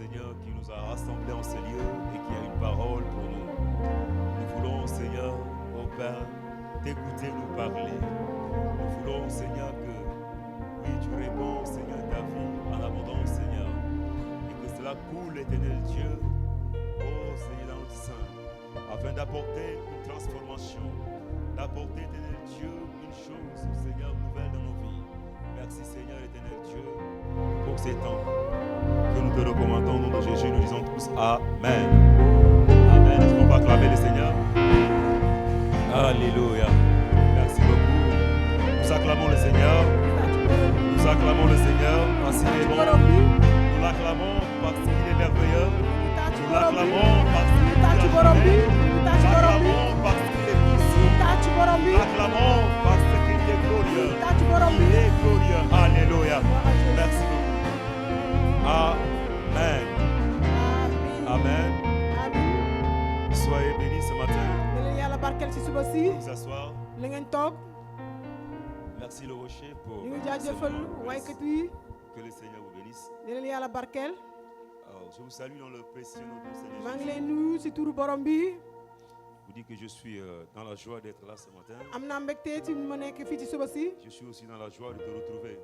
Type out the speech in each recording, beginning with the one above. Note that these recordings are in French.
Seigneur, qui nous a rassemblés en ce lieu et qui a une parole pour nous. Nous voulons, Seigneur, ô Père, t'écouter nous parler. Nous voulons, Seigneur, que oui, tu réponds, Seigneur, ta vie en abondance, Seigneur, et que cela coule, éternel Dieu, ô Seigneur, dans notre sein, afin d'apporter une transformation, d'apporter, éternel Dieu, une chose, Seigneur, nouvelle dans nos vies. Merci, Seigneur, éternel Dieu, pour ces temps que nous te recommandons au nom de Jésus. Nous disons tous Amen. Amen. Est-ce qu'on peut acclamer le Seigneur? Alléluia. Merci beaucoup. Nous acclamons le Seigneur. Nous acclamons le Seigneur parce qu'il est bon. Nous l'acclamons parce qu'il est merveilleux. Nous l'acclamons parce qu'il est merveilleux. Nous l'acclamons parce qu'il est puissant. Nous l'acclamons parce qu'il est glorieux. Il est glorieux. Alléluia. Merci beaucoup. Amen. Amen. Soyez bénis ce matin. Vous asseoir. Merci le rocher pour que le Seigneur vous bénisse. Alors, je vous salue dans le précieux nom de Seigneur Jésus. Je vous dis que je suis dans la joie d'être là ce matin. Je suis aussi dans la joie de te retrouver.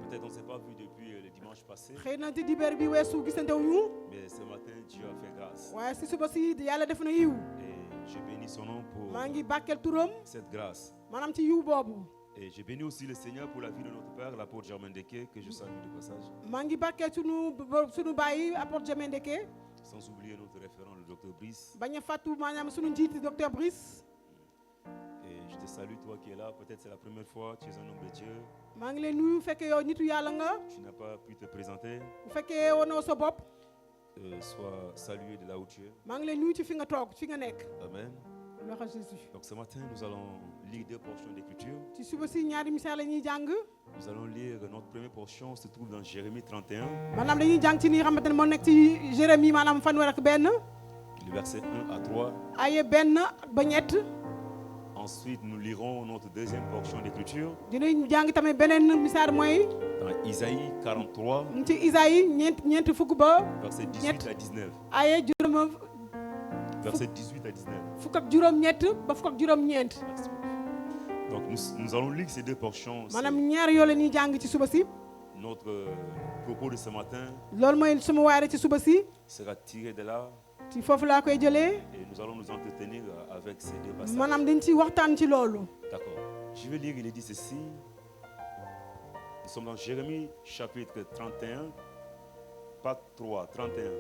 Peut-être on ne s'est pas vu depuis le dimanche passé. Mais ce matin, Dieu a fait grâce. Et je bénis son nom pour cette grâce. Et je bénis aussi le Seigneur pour la vie de notre Père, l'apôtre Germain Deke, que je salue du passage. Sans oublier notre référent, le docteur Brice. Et je te salue, toi qui es là. Peut-être c'est la première fois, tu es un homme de Dieu. Tu n'as pas pu te présenter. Sois salué de là où tu es. Amen. Donc ce matin, nous allons lire deux portions d'écriture. Nous allons lire notre première portion, se trouve dans Jérémie 31. Le verset 1 à 3. Ensuite, nous lirons notre deuxième portion d'écriture. Dans Isaïe 43. Verset 18 à 19. Verset 18 à 19. Donc nous allons lire ces deux portions. Notre propos de ce matin sera tiré de là. Et nous allons nous entretenir avec ces deux passages. D'accord. Je vais lire, il est dit ceci. Nous sommes dans Jérémie chapitre 31, pas 3, 31.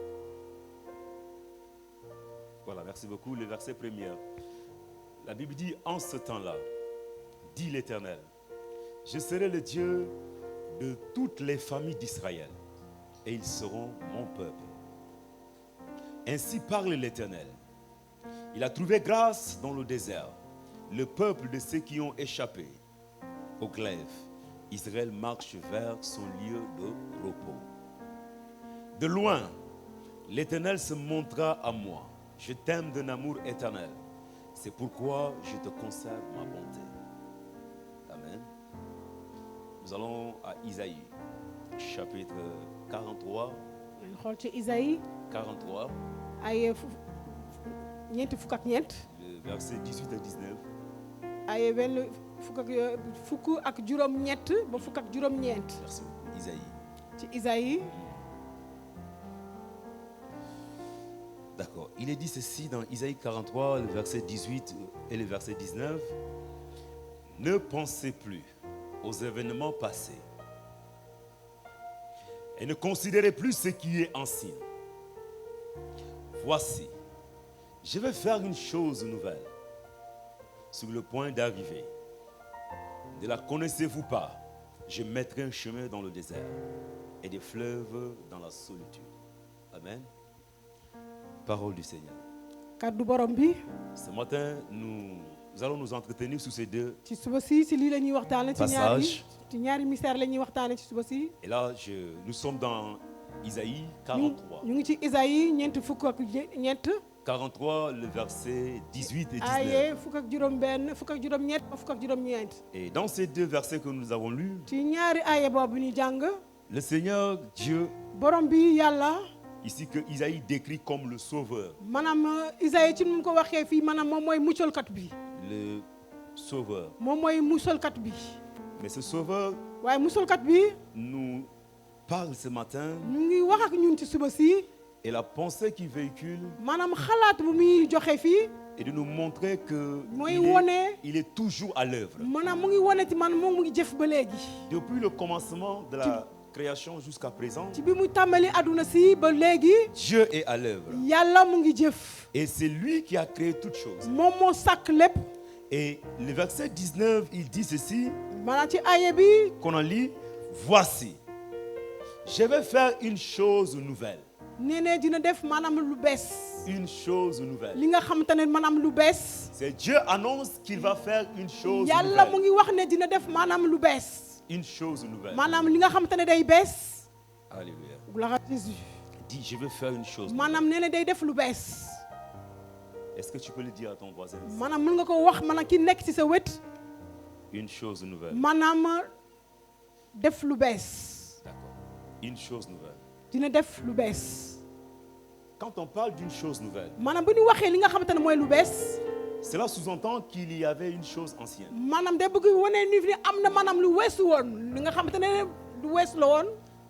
Voilà, merci beaucoup. Le verset premier. La Bible dit, en ce temps-là, dit l'Éternel, je serai le Dieu de toutes les familles d'Israël, et ils seront mon peuple. Ainsi parle l'Éternel. Il a trouvé grâce dans le désert, le peuple de ceux qui ont échappé au glaive. Israël marche vers son lieu de repos. De loin, l'Éternel se montra à moi. Je t'aime d'un amour éternel. C'est pourquoi je te conserve ma bonté. Amen. Nous allons à Isaïe, chapitre 43. 43. Le verset 18 à 19. Merci. Isaïe. D'accord. Il est dit ceci dans Isaïe 43, le verset 18 et le verset 19. Ne pensez plus aux événements passés et ne considérez plus ce qui est ancien. Voici, je vais faire une chose nouvelle sur le point d'arriver. Ne la connaissez-vous pas? Je mettrai un chemin dans le désert et des fleuves dans la solitude. Amen. Parole du Seigneur. Ce matin, nous allons nous entretenir sur ces deux passages. Et là, nous sommes dans Isaïe 43. 43, le verset 18 et 19. Et dans ces deux versets que nous avons lus, Le Seigneur Dieu, borom bi yàlla ici que Isaïe décrit comme le sauveur. maanaam Isaïe ci nu mu ko waxee fii maanaam moom mooy mucalkat bi. Le sauveur. moom mooy musalkat bi. Mais ce sauveur waaye musalkat bi nous parle ce matin ñu ngi wax ak ñun ci suba si et la pensée qu'il véhicule maanaam xalaat bu muy joxe fii est de nous montrer que mooy wone il est toujours à l'œuvre. maanaam mu ngi wone ci man moom mu ngi jëf ba léegi. Depuis le commencement de la création jusqu'à présent, ci bi muy tàmbali àdduna si ba léegi Dieu est à l'œuvre. yàlla mu ngi jëf. Et c'est lui qui a créé toutes choses. moom moo sàkk lépp. Et le verset 19, il dit ceci, maanaam ci aaya bi qu'on en lit, voici, je vais faire une chose nouvelle. nee ne dina def maanaam lu bees. Une chose nouvelle. li nga xamante ne maanaam lu bees. C'est Dieu annonce qu'il va faire une chose yàlla mu nouvelle. ngi wax ne dina def maanaam lu bees. Une chose nouvelle. maanaam li nga xamante ne day bees. Alléluia. gloire à Jésus. Il dit, je vais faire une chose nouvelle. maanaam nee na day def lu bees. Est-ce que tu peux le dire à ton voisin? maanaam mën nga ko wax maanaam ki nekk ci sa wet. Une chose nouvelle. maanaam def lu bees. D'accord. Une chose nouvelle. dina def lu bees. Quand on parle d'une chose nouvelle, maanaam bu ñu waxee li nga xamante ne mooy lu bees. cela sous-entend qu'il y avait une chose ancienne. maanaam day bëgg wane ni fi am na maanaam lu weesu woon li nga xamante ne lu weesu la woon.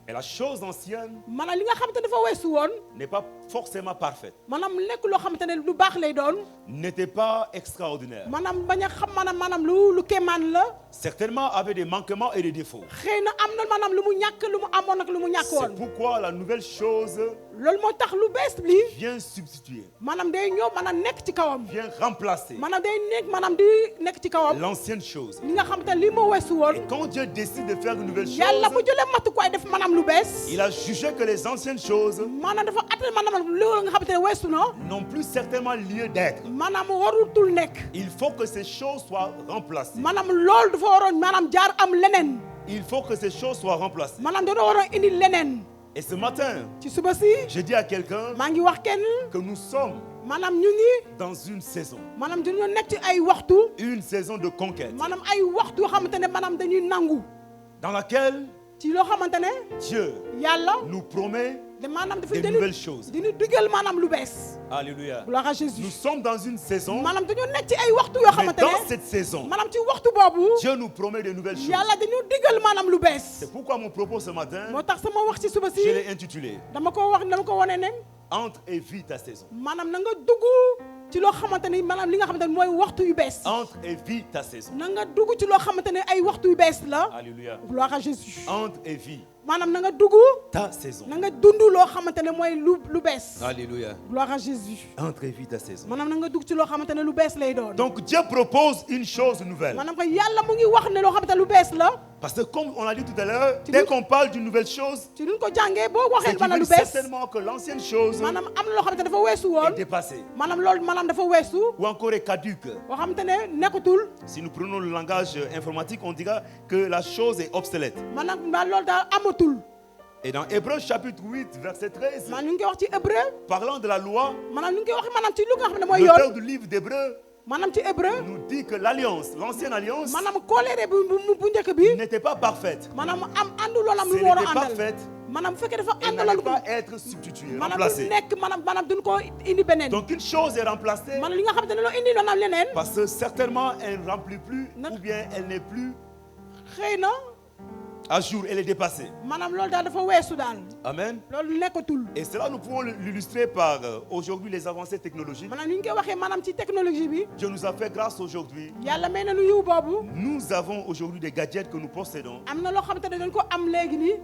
Et la chose ancienne maanaam li nga xamante ne dafa weesu woon. n'est pas forcément parfaite, maanaam nekk loo xamante ne lu baax lay doon. n'était pas extraordinaire. maanaam bañ a xam maanaam lu kéemaan la. Certainement avait des manquements et des défauts. xëy na am na maanaam lu mu ñàkk lu mu amoon ak lu mu ñàkk C'est woon. pourquoi la nouvelle chose loolu moo tax lu bees li vient substituer, maanaam day ñëw maanaam nekk ci kawam. vient remplacer maanaam day nekk maanaam di nekk ci kawam. l'ancienne chose. li nga xamante ne lii moo weesu woon. Et quand Dieu décide de faire une nouvelle yàlla bu chose, jëlee matukaay def maanaam lu bees. il a jugé que les anciennes choses maanaam dafa atte maanaam loolu nga xamante ne weesu na. n'ont plus certainement lieu d'être. maanaam warutul nekk. Il faut que ces choses soient remplacées. maanaam loolu dafa waroon maanaam jaar am leneen. Il faut que ces choses soient remplacées. maanaam dafa waroon indi leneen. Et ce matin, ci suba si je dis à quelqu'un maa ngi wax kenn que nous sommes maanaam ñu ngi dans une saison maanaam dañoo nekk ci ay waxtu. de conquête, maanaam ay waxtu yoo xamante ne maanaam dañuy nangu. dans laquelle ci loo xamante ne Dieu yàlla nous promet de maanaam des dafay nouvelles choses. dañuy digal maanaam lu bees. Alléluia. gloire à Nous Jésus. sommes dans une saison, maanaam dañoo nekk ci ay waxtu yoo mais xamante dans ne cette saison, maanaam ci waxtu boobu Dieu nous promet de nouvelles choses. yàlla dañu digal maanaam lu bees. C'est pourquoi mon propos ce matin, moo tax sama wax ci suba si je l'ai intitulé dama ko wane ne Entre et vis ta saison. maanaam na nga dugg ci loo xamante ni maanaam li nga xamante ne mooy waxtu yu bees. Entre et vis ta saison. na nga dugg ci loo xamante ne ay waxtu yu bees la. Alléluia. gloire à Jésus. Entre et vis maanaam na nga dugg ta saison. na nga dund loo xamante ne mooy lu bees. Alléluia. gloire à Jésus. Entre et vis ta saison. maanaam na nga dugg ci loo xamante ne lu bees lay doon. Donc Dieu propose une chose nouvelle. maanaam ko yàlla mu ngi wax ne loo xamante ne lu bees la. Parce que comme on l'a dit tout à l'heure, dès qu'on parle d'une nouvelle chose, ci luñ ko jàngee boo c'est waxee qu'il maanaam veut lu bees certainement que l'ancienne chose maanaam am na loo xamante ne dafa weesu est woon. dépassée maanaam loolu maanaam dafa weesu. ou encore est caduque. boo xamante ne nekkatul. Si nous prenons le langage informatique, on dira que la chose est obsolète. maanaam daal loolu daal amatul. Et dans Hébreux chapitre 8, verset 13, maanaam ñu ngi koy wax ci hébreu. parlant de la loi, maanaam ñu ngi koy wax maanaam ci lu nga xam ne mooy l'auteur yoon. du livre d'Hébreux maanaam ci hébreu. nous dit que l'alliance, l'ancienne alliance, maanaam kóllëre bu njëkk bi. n'était pas parfaite. maanaam àndul loolam Si lu elle mu war a n'était pas àndal. faite, maanaam bu fekkee dafa elle àndal n'allait lu pas être substituée, maanaam du remplacée. nekk maanaam duñ ko indi beneen. Donc une chose est remplacée maanaam li nga xamante ne loo indi maanaam leneen. parce que certainement elle ne remplit plus Nag- ou bien elle n'est plus xëy na à jour, elle est dépassée. maanaam loolu daal dafa weesu daal. Amen. loolu nekkatul. Et cela, nous pouvons l'illustrer par aujourd'hui les avancées technologiques. maanaam ni ñu koy waxee maanaam ci technologie bi. Dieu nous a fait grâce aujourd'hui. yàlla may na nu yiw boobu. Nous avons aujourd'hui des gadgets que nous possédons. am na loo xamante ne dañ ko am léegi nii.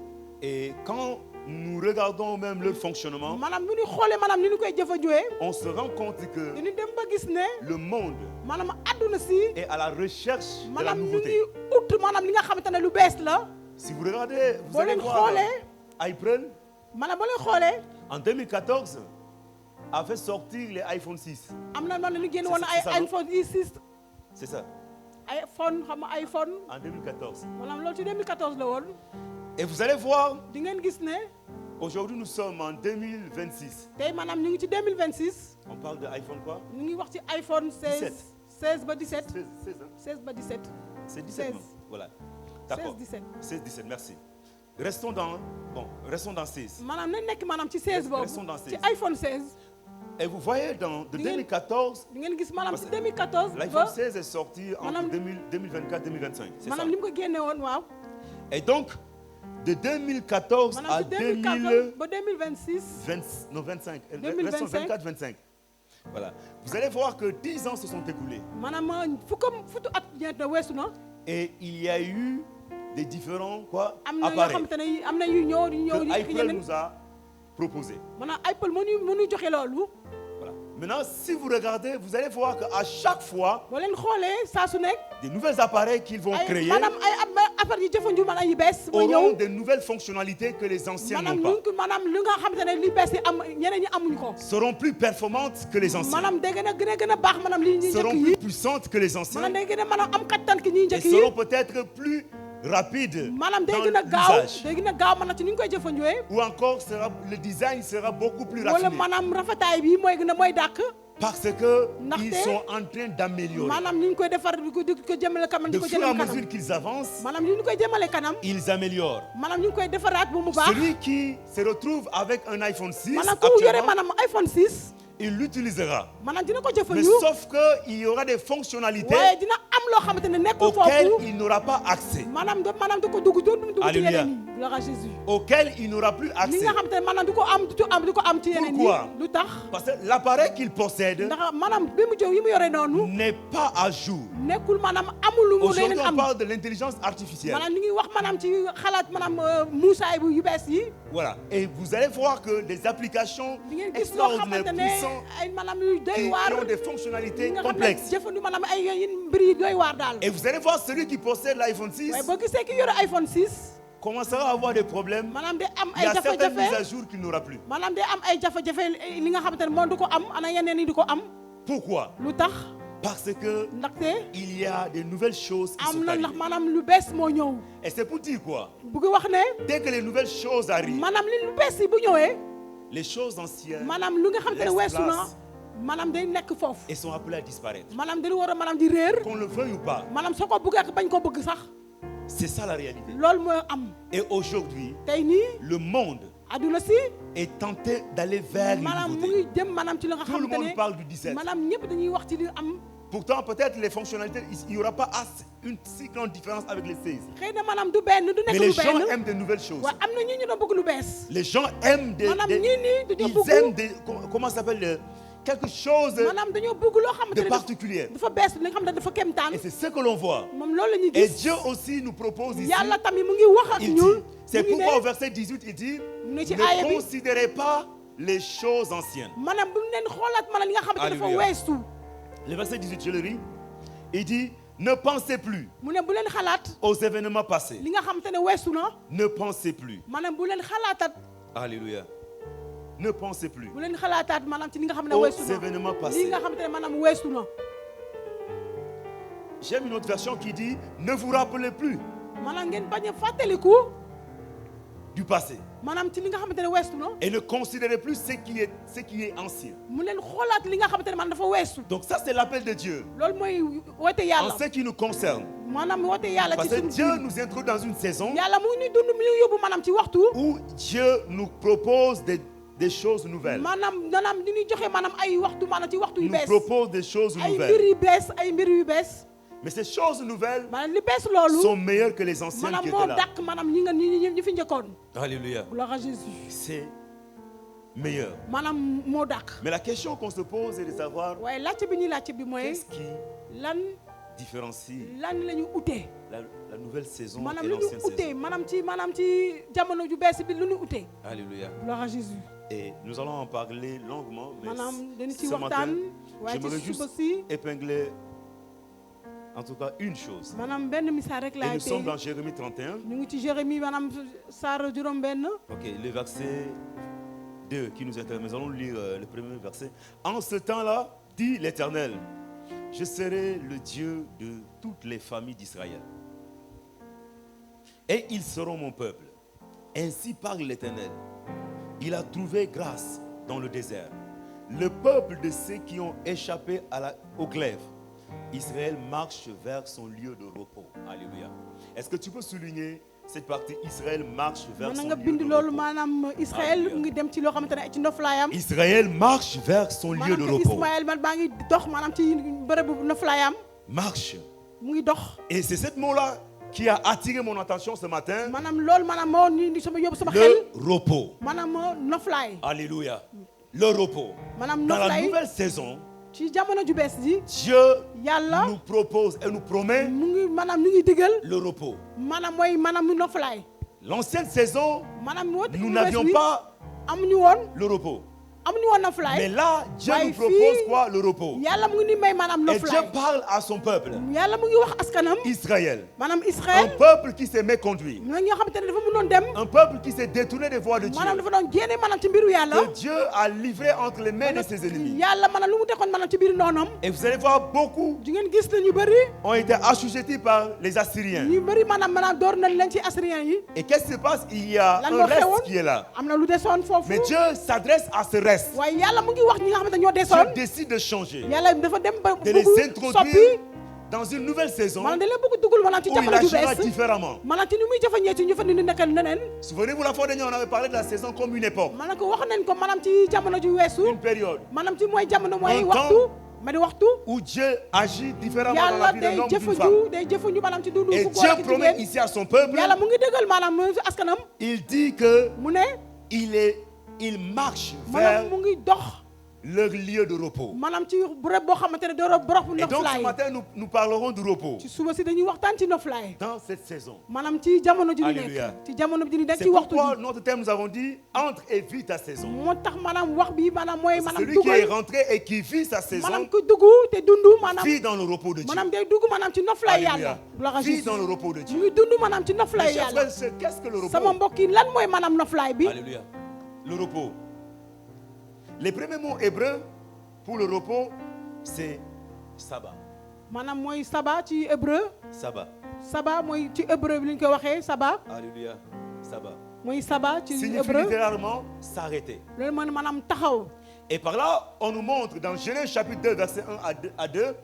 Et quand nous regardons même leur fonctionnement, maanaam bu ñu xoolee maanaam ni ñu koy jëfandikoo. on se rend compte que dañu dem ba gis ne. le monde maanaam àdduna si. est à la recherche de la maanaam ñu ngi nouveauté. ut maanaam li nga xamante ne lu bees la. Si vous regardez, vous boo allez leen voir xoolee. Apple, maanaam boo leen xoolee. en 2014, a fait sortir les iPhone 6. am na noonu ñu génn C'est woon ça, ay c'est ça, non? iPhone 6 C'est ça, iPhone xam nga iPhone en 2014. maanaam loolu ci 2014 la woon. Et vous allez voir, di ngeen gis ne aujourd'hui nous sommes en 2026. tey maanaam ñu ngi ci 2026 On parle de iPhone quoi? ñu ngi wax ci iPhone 16 ba 17 16, hein? 16 ba 17 C'est 17, non? 16. Voilà. D'accord. 16 17 16, 17, merci. Restons dans 16. maanaam nañ nekk maanaam ci 16 boobu Restons dans ci 16. iPhone 16 Et vous voyez, de 2014, di ngeen gis maanaam Parce ci que 2014 l'iPhone ba 16 est sorti en Madame- 2024-2025. C'est ça. maanaam li mu ko génne woon waaw Et donc, de 2014 à maanaam ci 2014 ba 2026 25. 2025. Restons 24-25. Voilà. Vous allez voir que 10 ans se sont écoulés. maanaam fukki at ñeent weesu na Et il y a eu des différents am na yoo appareils xamante ne am na yu ñëw que Apple yeneen nous a proposés. maanaam Apple mënu joxe loolu Voilà. Maintenant, si vous regardez, vous allez voir qu'à chaque fois, boo leen xoolee saa su nekk des nouveaux appareils qu'ils vont ay créer maanaam ay affaire yi jëfandiku maanaam yu bees mooy auront ñëw des nouvelles fonctionnalités que les anciens maanaam n'ont pas. maanaam li nga xamante ne li bees yi am ñeneen ñi amuñu ko Seront plus performantes que les anciens. maanaam day gën a baax maanaam li ñuy Seront njëkk plus yi puissantes que les anciens. maanaam day gën a maanaam am kattan ki ñuy Et njëkk yi seront peut-être plus rapides maanaam day dans gën a gaaw l'usage. day gën a gaaw maanaam ci ni ñu koy jëfandikoo Ou encore, le design sera beaucoup plus wala raffiné. maanaam rafetaay bi mooy dàq Parce que Ndaxte- ils sont en train d'améliorer. maanaam ni ñu koy defar di ko jëmale kanam di De ko fur et à jëmale mesure kanam qu'ils avancent, maanaam ni ñu koy jëmale kanam ils améliorent. maanaam ni ñu koy defaraat bu mu baax Celui qui se retrouve avec un iPhone 6 maanaam ku yore actuellement, maanaam iPhone 6 il l'utilisera. maanaam dina ko Mais jëfandiku sauf qu'il y aura des fonctionnalités waaye dina am loo xamante ne nekkul auxquelles foofu il n'aura pas accès. maanaam du ko dugg ci Alléluia. yeneen yi gloire à Jésus Auxquelles il n'aura plus li accès. nga xamante ne maanaam du ko am ci yeneen yi Pourquoi? lu tax Parce que l'appareil qu'il possède ndax maanaam bi mu jóg yi mu yore noonu n'est pas à jour. nekkul maanaam amul lu mu Aujourd'hui, leneen on am parle de l'intelligence artificielle. maanaam li ngi wax maanaam ci xalaat maanaam muusaay bu yu bees yi Voilà. Et vous allez voir que des applications di ngeen gis loo extraordinaires, xamante ne puissantes, ay maanaam yu doy qui waar ont des yi fonctionnalités nga xam ne complexes. jëfandu maanaam ay mbir yi doy waar daal Et vous allez voir celui qui possède l'iPhone 6 waaye boo gisee ki yore iPhone 6 commencera à avoir des problèmes. maanaam day am Il y ay a certaines mises à jafe-jafe jour qu'il n'aura plus. maanaam day am ay jafe-jafe li nga xamante ne moom du ko am ana yeneen yi du ko am Pourquoi? lu tax Parce que ndaxte il y a des nouvelles choses qui am sont na ndax arrivées. maanaam lu bees moo ñëw Et c'est pour dire quoi? bëgg wax ne Dès que les nouvelles choses arrivent, maanaam li lu bees yi bu ñëwee les choses anciennes maanaam lu nga xamante ne laissent weesu na place maanaam day nekk foofu et sont appelées à disparaître. maanaam dañu war a maanaam di réer Qu'on le veuille ou pas, maanaam soo ko bëggee ak bañ ko bëgg sax c'est ça la réalité. loolu mooy am Et aujourd'hui, tey nii le monde adduna si est tenté d'aller vers les maanaam mu nouveautés. ngi jëm maanaam ci li nga Tout le xamante monde ne parle du 17. maanaam ñëpp dañuy wax ci li am Pourtant, peut-être les fonctionnalités, il n'y aura pas une si grande différence avec les 16. xëy na maanaam du benn du Mais nekk les lu gens benn aiment des nouvelles choses. waaye am na ñi ñu doon bëgg lu bees Les gens aiment maanaam ñii nii dañoo ils bëgg aiment comment ça s'appelle, quelque chose maanaam dañoo bëgg loo de xamante ne particulier. dafa bees li nga xamante ne dafa kéemtaan Et c'est ce que l'on voit. moom loolu la ñuy Et gis Dieu aussi nous propose ici, yàlla tamit mu ngi wax ak il dit, ñun c'est mu ngi pourquoi au ne verset 18, il dit, mu ne ci aaya ne bi considérez pas les choses anciennes. maanaam bu ñu leen xoolaat maanaam li nga xamante ne dafa Alléluia. weesu Le verset 18, je le lis, il dit, ne pensez plus mu ne bu leen xalaat aux événements passés. li nga xamante ne weesu na Ne pensez plus. maanaam bu leen xalaatat Alléluia. Ne pensez plus bu leen xalaataat maanaam ci li nga xam ne aux weesu na événements li passés. nga xamante ne maanaam weesu na J'aime une autre version qui dit, ne vous rappelez plus maanaam ngeen bañ a fàttaliku du passé maanaam ci li nga xamante ne weesu na et ne considérez plus ce qui est ancien. mu leen xoolaat li nga xamante ne maanaam dafa weesu Donc ça, c'est l'appel de Dieu loolu mooy woote en yàlla ce qui nous concerne. maanaam woote yàlla Parce ci que suñu Dieu biir nous introduit dans une saison yàlla mu ngi ñuy dund mu ngi yóbbu maanaam ci waxtu où Dieu nous propose des choses nouvelles. maanaam di ñuy joxe maanaam ay waxtu maanaam ci waxtu yu Nous bees propose des choses ay mbir nouvelles. yu bees ay mbir yu bees Mais ces choses nouvelles maanaam li bees loolu sont meilleures que les anciennes maanaam qui moo étaient là. dàq maanaam ñi fi njëkkoon Alléluia. gloire à Jésus C'est meilleur. maanaam moo dàq Mais la question qu'on se pose est de savoir waaye laajte bi ñuy laajte bi mooy qu'est-ce qui lan différencie la ñu utee la nouvelle saison maanaam et lu ñu l'ancienne utee saison. maanaam ci jamono ju bees bi lu ñu utee Alléluia. gloire à Jésus Et nous allons en parler longuement, mais maanaam dañu ci ce waxtaan matin, waaye j'aimerais ci suba juste si épingler en tout cas une chose. maanaam benn misaal rek Et laay nous sommes tey dans Jérémie 31. ñu ngi ci Jérémie maanaam saar juróom benn Ok, le verset 2 qui nous intéresse. Nous allons lire le premier verset. En ce temps-là, dit l'Éternel, je serai le Dieu de toutes les familles d'Israël. Et ils seront mon peuple. Ainsi parle l'Éternel. Il a trouvé grâce dans le désert. Le peuple de ceux qui ont échappé au glaive. Israël marche vers son lieu de repos. Alléluia. Est-ce que tu peux souligner cette partie, Israël marche vers mën son na nga lieu bind de loolu repos. maanaam Israël Alléluia. mu ngi dem ci loo xamante ne ci noflaayam. Israël marche vers son lieu maanaam de que repos. Ismaël man baa ngi dox maanaam ci bërëbu noflaayam Marche. mu ngi dox. Et c'est ce mot-là qui a attiré mon attention ce matin. maanaam loolu maanaam moo ni sama yóbbu sama xel. Le repos. maanaam noflaay. Alléluia. Le repos. maanaam Dans la noflaay nouvelle saison, ci jamono ju bees ji. Dieu yàlla nous propose et nous promet mu ngi maanaam ñu ngi digal. le repos. maanaam mooy maanaam noflaay. L'ancienne saison, maanaam nous n'avions pas amuñu woon le repos. amuñu woon noflaay. Mais là, Dieu waaye nous propose fii quoi? Le repos. yàlla mu ngi ni may maanaam Et Dieu noflaay. parle à son peuple, yàlla mu ngi wax askanam. Israël. maanaam Un Israël. peuple qui s'est méconduit. ñoo ñoo xamante ne dafa mënoon dem. Un peuple qui s'est détourné des voies de Dieu. maanaam dafa doon génne maanaam ci mbiru yàlla. Que Dieu a livré entre les mains de ses ennemis. yàlla maanaam lu mu tekkoon maanaam ci biir noonam. Et vous allez voir, beaucoup di ngeen gis ne ñu bëri. ont été assujettis par les Assyriens. ñu bëri maanaam door nañ leen ci assyriens yi. Et qu'est-ce qui se passe? Il y a lan un moo xewoon reste qui est là. am na lu desoon foofu. Mais Dieu s'adresse à ce reste. waaye yàlla mu ngi wax ñi nga xamante ñoo Dieu desoon. décide de changer, yàlla dafa dem ba de les bëgg introduire soppi. dans une nouvelle saison maanaam dañ leen bëgg dugal maanaam ci où il jamono ju agira bees. différemment. maanaam ci ni muy jëfandikoo ci jëfandikoo nekk neneen. Souvenez-vous, la fois dernière, on avait parlé de la saison comme une époque, maanaam ko wax nañ ko maanaam ci jamono ju weesu. une période maanaam ci mooy jamono mooy Un waxtu. temps ma di waxtu. où Dieu agit différemment dans la yàlla vie d'un day homme ou d'une femme. jëfandu day jëfandu maanaam ci dundu Et ku góor Dieu ak promet jigéen. ici à son peuple, yàlla mu ngi dëggal maanaam askanam. il dit que mu ne il marche maanaam vers mu ngi dox. leur lieu de repos. maanaam ci bërëb boo xamante ne doo borox Et donc ce noflaay. matin, nous parlerons du repos ci suba si dañuy waxtaan ci noflaay. dans cette saison. maanaam ci jamono ji ñu Alléluia. nekk. ci jamono ji ñu nekk C'est ci waxtu pourquoi ji. notre thème, nous avons dit, entre et vis ta saison. moo tax maanaam wax bi maanaam mooy maanaam Celui qui est dugal. rentré et qui vit sa saison, maanaam ku dugg te dund maanaam. vit dans le repos de Dieu. maanaam day dugg maanaam ci noflaay yàlla. Alléluia. gloire à Vit Jésus. dans le repos de mu Dieu. ngi dund maanaam ci Mes noflaay chers frères yàlla. et sœurs, qu'est-ce que le repos? sama mbokk yi lan mooy maanaam noflaay bi. Alléluia. Le repos. Les premiers mots hébreux pour le repos, c'est sabbat. maanaam mooy saba ci hébreu. Sabbat. saba mooy ci hébreu bi li ñu koy waxee saba. Alléluia. Sabbat. mooy saba ci Signifie hébreu. littéralement s'arrêter. loolu mooy maanaam taxaw. Et par là, on nous montre dans Genèse chapitre 2, verset 1 à 2,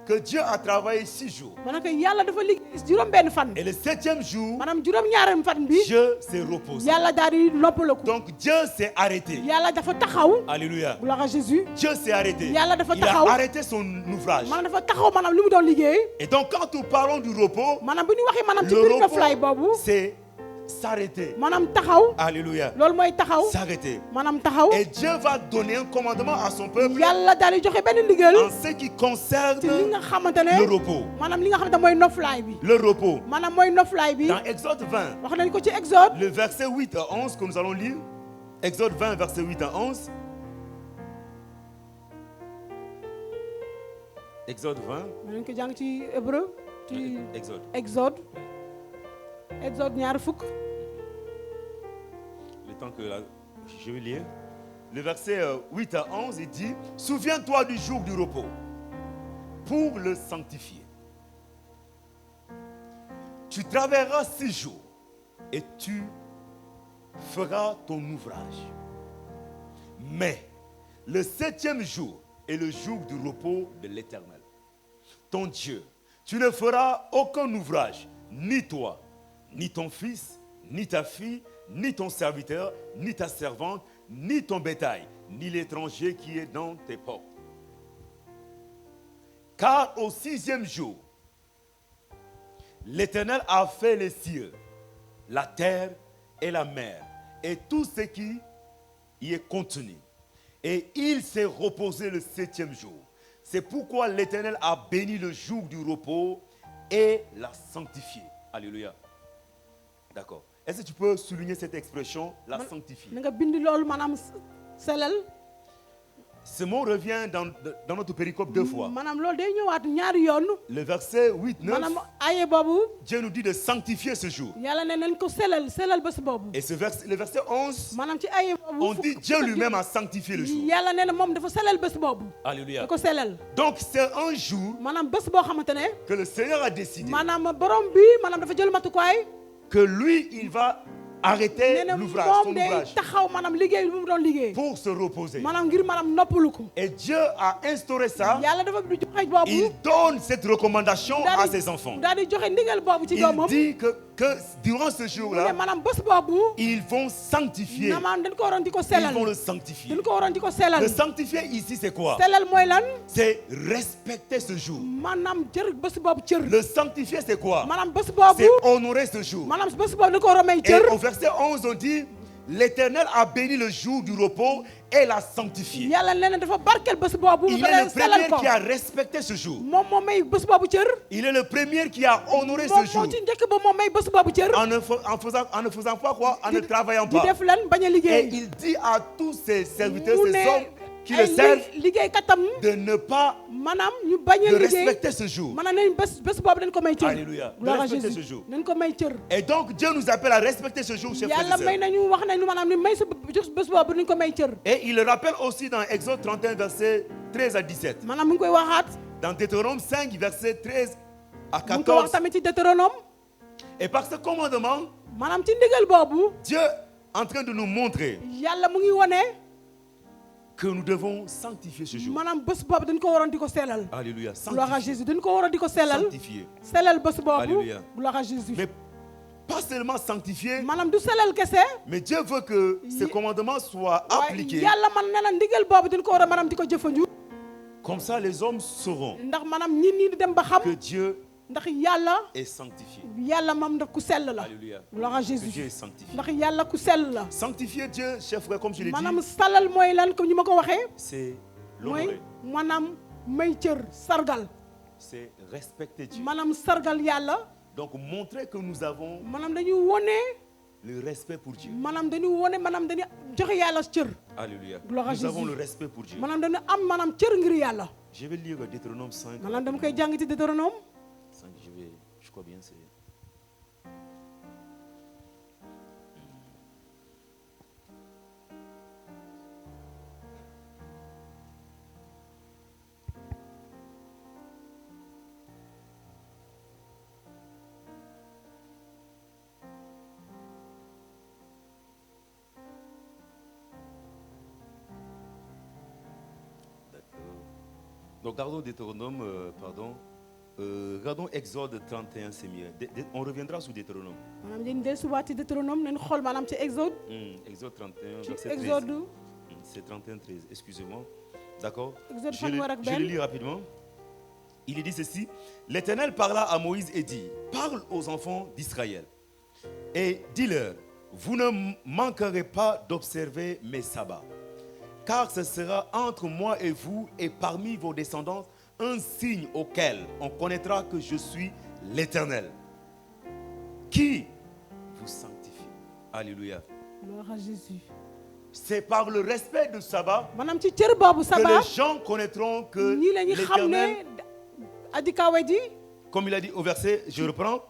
que Dieu a travaillé 6 jours. maanaam que yàlla dafa liggéey juróom-benn fan. Et le 7e jour, maanaam juróom-ñaareelu fan bi. Dieu s'est reposé. yàlla daal di noppaleku. Donc Dieu s'est arrêté. yàlla dafa taxaw. Alléluia. gloire à Jésus. Dieu s'est arrêté. Yàlla dafa Il taxaw. a arrêté son ouvrage. maanaam dafa taxaw maanaam li mu doon liggéey. Et donc quand nous parlons du repos, maanaam bu ñu waxee maanaam ci le biir noflaay boobu. repos, c'est s'arrêter. maanaam taxaw. Alléluia. loolu mooy taxaw. S'arrêter. maanaam taxaw. Et Dieu va donner un commandement à son peuple yàlla daal di joxe benn ndigal. en ce qui concerne ci li nga xamante ne. le repos. maanaam li nga xamante mooy noflaay bi. Le repos. maanaam mooy noflaay bi. Dans Exode 20, wax nañ ko ci Exode. le verset 8 à 11 que nous allons lire. Exode 20, verset 8 à 11. Exode 20. mën nañ ko jàng ci hébreu. ci Exode. Exode. Exode ñaar fukk. Le temps que je vais lire. Le verset 8 à 11, il dit, souviens-toi du jour du repos pour le sanctifier. Tu travailleras 6 jours et tu feras ton ouvrage. Mais le 7e jour est le jour du repos de l'Éternel, ton Dieu. Tu ne feras aucun ouvrage, ni toi, ni ton fils, ni ta fille, ni ton serviteur, ni ta servante, ni ton bétail, ni l'étranger qui est dans tes portes. Car au 6e jour, l'Éternel a fait les cieux, la terre et la mer, et tout ce qui y est contenu. Et il s'est reposé le 7e jour. C'est pourquoi l'Éternel a béni le jour du repos et l'a sanctifié. Alléluia. D'accord. Est-ce que tu peux souligner cette expression, la sanctifier? na nga bind loolu maanaam selal. Ce mot revient dans notre péricope 2 fois. maanaam loolu day ñëwaat ñaari yoon. Le verset 8, 9, maanaam aye boobu. Dieu nous dit de sanctifier ce jour. yàlla ne nañ ko selal bés boobu. Et le verset 11, maanaam ci aye boobu. on dit Dieu lui-même a sanctifié le jour. yàlla ne na moom dafa selal bés boobu. Alléluia. da ko selal. Donc c'est un jour maanaam bés boo xamante ne. que le Seigneur a décidé maanaam borom bi maanaam dafa jël matukaay. que lui, il va arrêter nee na l'ouvrage, son moom day ouvrage, taxaw maanaam liggéey bi mu doon liggéey. pour se reposer. maanaam ngir maanaam noppalu ko. Et Dieu a instauré ça. yàlla dafa joxe boobu. Il donne cette recommandation à ses enfants. daal di joxe ndigal boobu ci Il doomam. dit que que durant ce mu ne jour-là, maanaam bés boobu ils vont sanctifier. maanaam dañ ko waroon di ko Ils sellal vont le sanctifier. dañ ko waroon di ko sellal Le sanctifier ici, c'est quoi? sellal mooy lan C'est respecter ce jour. maanaam jër bés boobu cër Le sanctifier, c'est quoi? maanaam bés boobu C'est honorer ce jour. maanaam bés boobu dañ ko war a may Et cër au verset 11, on dit, l'Éternel a béni le jour du repos et l'a sanctifié. yàlla nee na dafa barkeel bés boobu Il ba est leen le sellal premier ko qui a respecté ce jour. moom moo may bés boobu cër Il est le premier qui a honoré moom ce jour. moo ci njëkk ba moo may bés boobu cër En ne faisant pas quoi? En ne travaillant di pas. def lan bañ a Et liggéey il dit à tous ses serviteurs, mu ses hommes qui le ay servent, liggéeykatam de ne pas maanaam ñu bañ de a liggéey respecter ce jour. maanaam nañ bés boobu dañ ko may cër Alléluia. De gloire à respecter Jésus ce jour. dañ ko may cër Et donc Dieu nous appelle à respecter ce jour, chers frères yàlla et may sœurs. nañu wax nañu maanaam ni may sa bés boobu dañ ko may cër Et il le rappelle aussi dans Exode 31, versets 13 à 17. maanaam mu ngi koy waxaat Dans Deutéronome 5, versets 13 à mu ngi ko wax 14. tamit ci Deutéronome Et par ce commandement, maanaam ci ndigal boobu Dieu est en train de nous montrer yàlla mu ngi wone que nous devons sanctifier ce jour. maanaam bés boobu dañ ko waroon di ko sellal Alléluia. gloire à Sanctifier. Jésus dañ ko waroon di ko sellal Sanctifier. sellal bés boobu Alléluia. gloire à Jésus Mais pas seulement sanctifier, maanaam du sellal kese mais Dieu veut que ces commandements soient waaye appliqués. yàlla man nee na ndigal boobu dañ ko war a maanaam di ko jëfandu Comme ça, les hommes sauront ndax maanaam nit ñi di dem ba xam que Dieu ndax yàlla est sanctifié. yàlla moom daf ku sell la Alléluia. gloire à Que Dieu Jésus est sanctifié. ndax yàlla ku sell la Sanctifier Dieu, chers frères, comme je l'ai maanaam dit, salal mooy lan comme ñu ma ko waxee c'est mooy l'honorer. maanaam may cër sargal C'est respecter Dieu. maanaam sargal yàlla Donc montrer que nous avons maanaam dañuy wone le respect pour Dieu. maanaam dañuy wone maanaam dañuy joxe yàlla cër Alléluia. Gloire à Nous avons Jésus. le respect pour Dieu. maanaam dañu am maanaam cër ngir yàlla Je vais lire Deutéronome 5. maanaam dama koy jàng ci Deutéronome 5, je crois bien c'est... Donc, gardons Deutéronome, regardons Exode 31, c'est mieux. On reviendra sur Deutéronome. maanaam dañu dellusiwaat ci Deutéronome nañu xool maanaam ci Exode Exode 31, ci verset 13. Exode C'est 31, 13, excusez-moi. D'accord? Exode Je le, fanweer ak je le benn. lis rapidement. Il est dit ceci. L'Éternel parla à Moïse et dit, parle aux enfants d'Israël et dis-leur, vous ne manquerez pas d'observer mes sabbats, car ce sera entre moi et vous et parmi vos descendants un signe auquel on connaîtra que je suis l'Éternel, qui vous sanctifie. Alléluia. gloire à Jésus C'est par le respect du sabbat maanaam ci cër boobu que sabaa les gens connaîtront que ñii la ñu xam ne l'Éternel, aji kawe ji comme il a dit au verset, je reprends,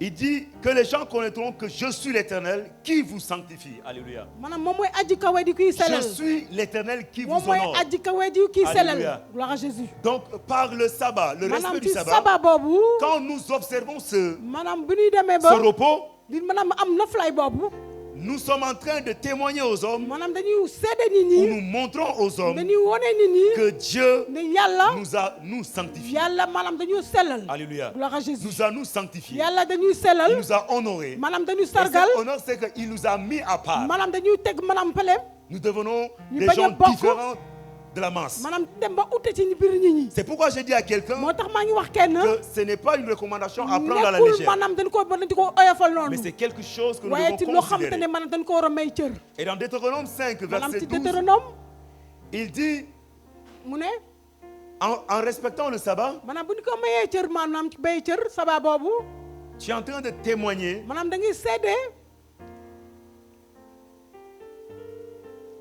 il dit que les gens connaîtront que je suis l'Éternel qui vous sanctifie. Alléluia. maanaam moom mooy aji kawe di kuy Je sellal suis l'Éternel qui vous moom mooy honore. aji kawe di kuy sellal Alléluia. gloire à Jésus Donc par le sabbat, le maanaam respect du ci sabbat, sabaa boobu quand nous observons ce maanaam bu ñuy demee ba repos, di maanaam am noflaay boobu nous sommes en train de témoigner aux hommes, maanaam dañuy seede nit ou ñi nous montrons aux hommes dañuy wone nit ñi que Dieu ne yàlla nous sanctifie. yàlla maanaam dañuy sellal Alléluia. gloire à Jésus Nous a nous sanctifiés. yàlla dañuy Il sellal nous a honorés. maanaam dañuy Et sargal cet honneur, c'est qu'il nous a mis à part. maanaam dañuy teg maanaam pele Nous devenons Ñu des bañ a gens bokk. différents de la masse. maanaam dem ba ute ci biir nit ñi C'est pourquoi j'ai dit à quelqu'un moo tax maa ngi wax kenn que ce n'est pas une recommandation à prendre à la nekkul légère, maanaam dañ ko oyofal mais noonu c'est quelque chose que nous waaye ci devons loo xamante ne considérer. maanaam dañ ko war a may cër Et dans Deutéronome 5, maanaam verset ci 12, Deutéronome il dit, mu ne en respectant le sabbat, maanaam bu ñu ko mayee cër maanaam ci bay cër sabaa boobu tu es en train de témoigner maanaam da ngay seede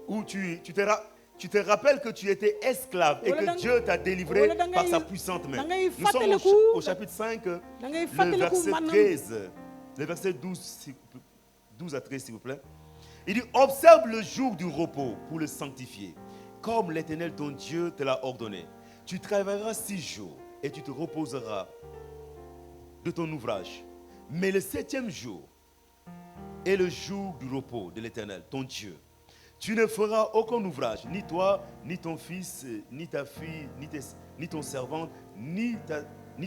où tu te rappelles que tu étais esclave et Wala que dang- Dieu t'a délivré wala dangay- par sa puissante main. dangay Nous sommes fàttaliku- au chapitre 5, da ngay le fàttaliku verset maanaam 13, le verset 12 à 13, s'il vous plaît. Il dit, observe le jour du repos pour le sanctifier, comme l'Éternel ton Dieu te l'a ordonné. Tu travailleras 6 jours et tu te reposeras de ton ouvrage. Mais le 7e jour est le jour du repos de l'Éternel, ton Dieu. Tu ne feras aucun ouvrage, ni toi, ni ton fils, ni ta fille, ni ton servant, ni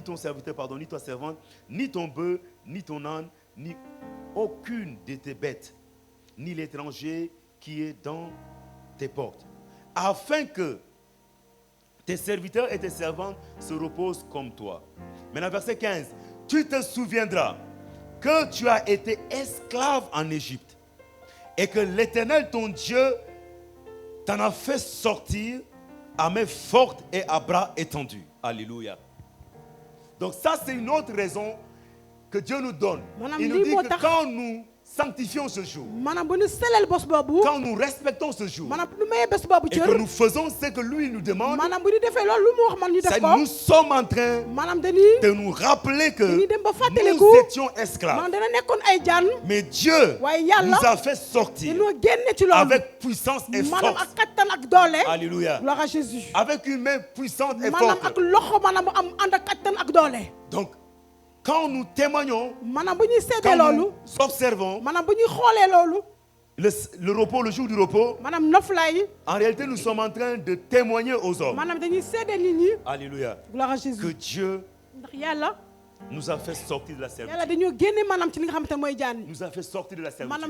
ton serviteur, ni ta servante, ni ton bœuf, ni ton âne, ni aucune de tes bêtes, ni l'étranger qui est dans tes portes, afin que tes serviteurs et tes servantes se reposent comme toi. Maintenant, verset 15. Tu te souviendras que tu as été esclave en Égypte et que l'Éternel, ton Dieu, t'en a fait sortir à main forte et à bras étendus. Alléluia. Donc ça, c'est une autre raison que Dieu nous donne. Il nous dit que quand nous sanctifions ce jour, quand nous respectons ce jour, et que nous faisons ce que lui nous demande, c'est que nous sommes en train de nous rappeler que nous étions esclaves. Mais Dieu nous a fait sortir avec puissance et force. Alléluia. Avec une main puissante et forte. Donc, quand nous témoignons, quand nous observons le repos, le jour du repos, en réalité, nous sommes en train de témoigner aux hommes. Alléluia. Que Dieu nous a fait sortir de la servitude. Nous a fait sortir de la servitude.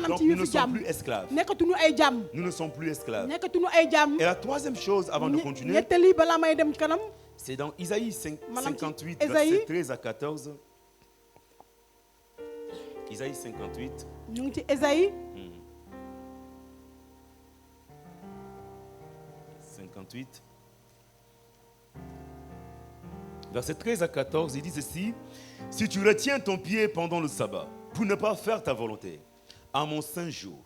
Donc nous ne sommes plus esclaves. Nous ne sommes plus esclaves. Et la troisième chose, avant de continuer, c'est dans Isaïe 58, versets 13 à 14. Isaïe 58. 58. Versets 13 à 14, il dit ceci. Si tu retiens ton pied pendant le sabbat, pour ne pas faire ta volonté, à mon saint jour,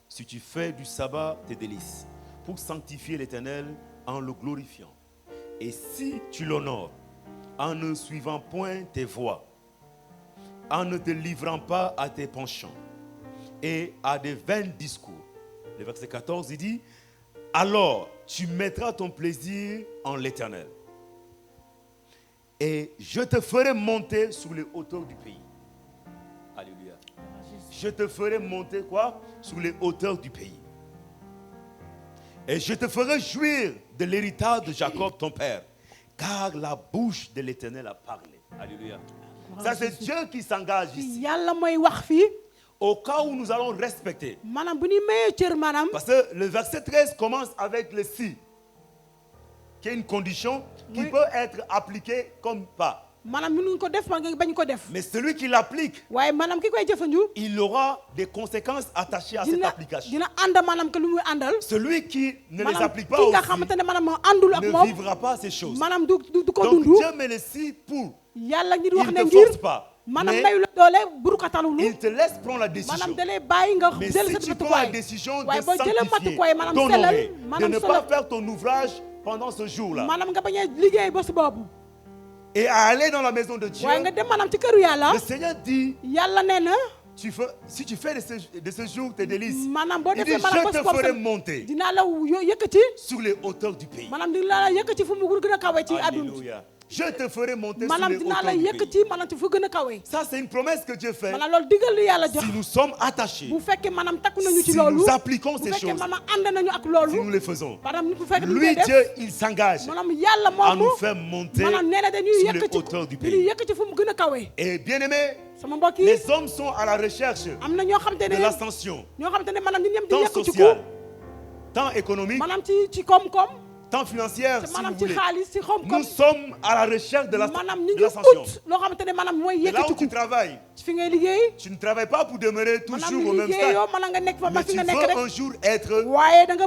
si tu fais du sabbat tes délices, pour sanctifier l'Éternel en le glorifiant, et si tu l'honores en ne suivant point tes voies, en ne te livrant pas à tes penchants et à des vains discours. Le verset 14, il dit, alors tu mettras ton plaisir en l'Éternel et je te ferai monter sur les hauteurs du pays. Alléluia. Je te ferai monter quoi? Sur les hauteurs du pays. Et je te ferai jouir de l'héritage de Jacob, ton père, car la bouche de l'Éternel a parlé. Alléluia. Ça, c'est Dieu qui s'engage ici. Au cas où nous allons respecter. Parce que le verset 13 commence avec le si, qui est une condition qui peut être appliquée comme pas. Mais celui qui l'applique, il aura des conséquences attachées à cette application. Celui qui ne les applique pas aussi, ne vivra pas ces choses. Donc Dieu met le si pour. Il ne te force pas. Mais il te laisse prendre la décision. Mais si tu prends la décision de sanctifier, d'honorer, de ne pas faire ton ouvrage pendant ce jour-là, et à aller dans la maison de Dieu, le Seigneur dit, si tu fais de ce jour tes délices, il dit, je te ferai monter sur les hauteurs du pays. Alléluia. Je te ferai monter sur les hauteurs du pays. Ça, c'est une promesse que Dieu fait. Si nous sommes attachés, si nous appliquons ces choses, si nous les faisons, lui, Dieu, il s'engage à nous faire monter sur les hauteurs du pays. Et bien aimé, les hommes sont à la recherche de l'ascension, tant sociale, tant économique, tant financière, si vous voulez. Nous sommes à la recherche de l'ascension. Et là où tu travailles, tu ne travailles pas pour demeurer toujours au même stade, mais tu veux un jour être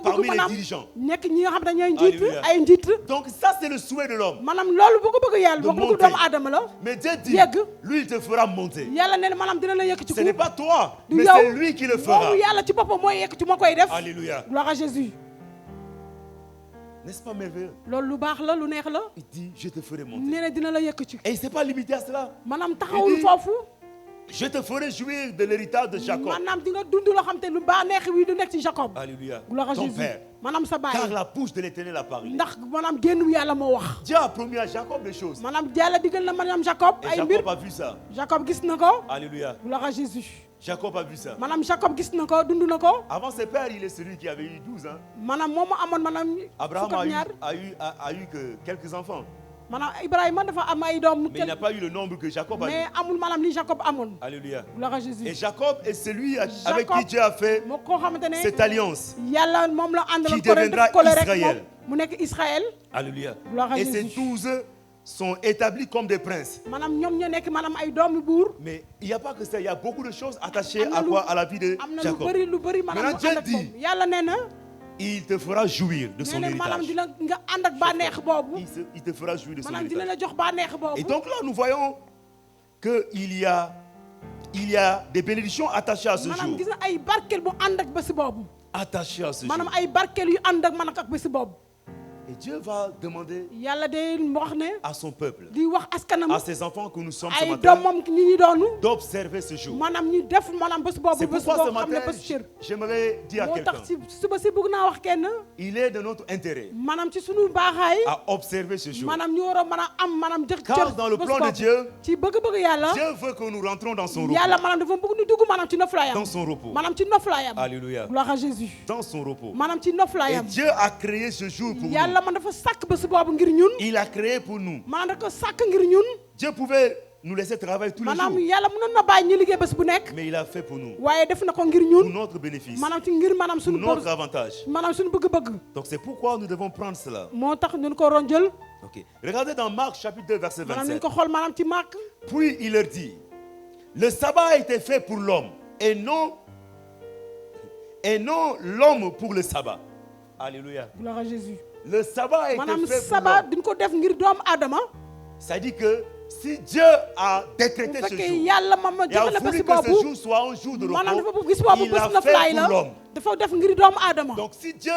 parmi les dirigeants. Alléluia. Donc ça, c'est le souhait de l'homme, de monter. Mais Dieu dit, lui, il te fera monter. Ce n'est pas toi, mais c'est lui qui le fera. Alléluia. Gloire à Jésus. N'est-ce pas merveilleux? Il dit, je te ferai monter. Et il ne s'est pas limité à cela. Il dit, je te ferai jouir de l'héritage de Jacob. Alléluia. Ton père. Car la bouche de l'Éternel a parlé. Dieu a promis à Jacob des choses. Et Jacob a vu ça. Alléluia. Gloire à Jésus. Jacob a vu ça. Avant ses pères, il est celui qui avait eu 12 ans. Abraham a eu que quelques enfants. maanaam Ibrahima dafa am ay doom. Mais il n'a pas eu le nombre que Jacob a eu. mais amul maanaam li Jacob amoon. Alléluia. gloire à Jésus. Et Jacob est celui avec Jacob qui Dieu a fait moo koo xamante ne cette alliance. yàlla moom la àndaloon Qui deviendra Israël. mu nekk Israël. Alléluia. Gloire à Et Jésus. ces 12 sont établis comme des princes. maanaam ñoom ñoo nekk maanaam ay doomi buur. Mais il n'y a pas que ça, il y a beaucoup de choses attachées am na à lu quoi? À la vie de am na Jacob. lu bëri maanaam mu Maintenant, Dieu ànd ak moom. dit, yàlla nee na. il te fera jouir de son nee na maanaam héritage. dina nga ànd ak bànneex boobu. Il te fera jouir de son maanaam dina héritage. la jox bànneex Et boobu. donc là, nous voyons qu'il y a des bénédictions attachées à ce maanaam jour. gis na ay barkeel bu ànd ak bési boobu. Attachées à ce jour. maanaam ay barkeel yu ànd ak man ak bési boobu. Et Dieu va demander yàlla de wax ne. à son peuple, di wax askanam. à ses enfants que nous sommes ce ay matin, doomam ñi ñi doonu. d'observer ce jour. maanaam ñu def maanaam bés boobu C'est bés pourquoi ce boo xam ne matin, bés cër. j'aimerais dire à moo quelqu'un, tax si suba si bëgg naa wax kenn. il est de notre intérêt maanaam ci sunu baaxaay. à observer ce jour. maanaam ñu war a mën a am maanaam jëf Car dans le bés plan de boobu. Dieu, ci bëgg-bëgg yàlla. Dieu veut que nous rentrons dans son repos. yàlla maanaam dafa bëgg ñu dugg maanaam ci noflaayam. Dans son repos. maanaam ci noflaayam. Alléluia. gloire à Jésus. Dans son repos. maanaam ci Et noflaayam. Dieu a créé ce jour pour yàlla nous. man dafa sàkk bés boobu ngir ñun. Il a créé pour nous. maanaam da ko sàkk ngir ñun. Dieu pouvait nous laisser travailler tous les maanaam jours. yàlla mënoon na bàyyi ñu liggéey bés bu nekk. Mais il a fait pour nous. waaye def na ko ngir Pour ñun. notre bénéfice. maanaam ci ngir maanaam Pour sunu notre avantage. maanaam sunu bëgg-bëgg. Donc c'est pourquoi nous devons prendre cela. moo tax ñu ko waroon jël. Ok. Regardez dans Marc chapitre 2 verset maanaam ñu 27. ko xool maanaam ci Marc. Puis il leur dit, le sabbat a été fait pour l'homme et non l'homme pour le sabbat. Alléluia. gloire à Jésus. Le sabbat a été maanaam fait pour sabbat l'homme. duñ ko def ngir doomu aadama. C'est-à-dire que si Dieu a bu décrété ce fekkee jour yàlla ma et a joxe la voulu bés que ce boobu. jour soit un jour de maanaam dafa repos, bëgg gis boobu il bés a na fait fly pour la. l'homme. dafa def ngir doomu aadama. Donc si Dieu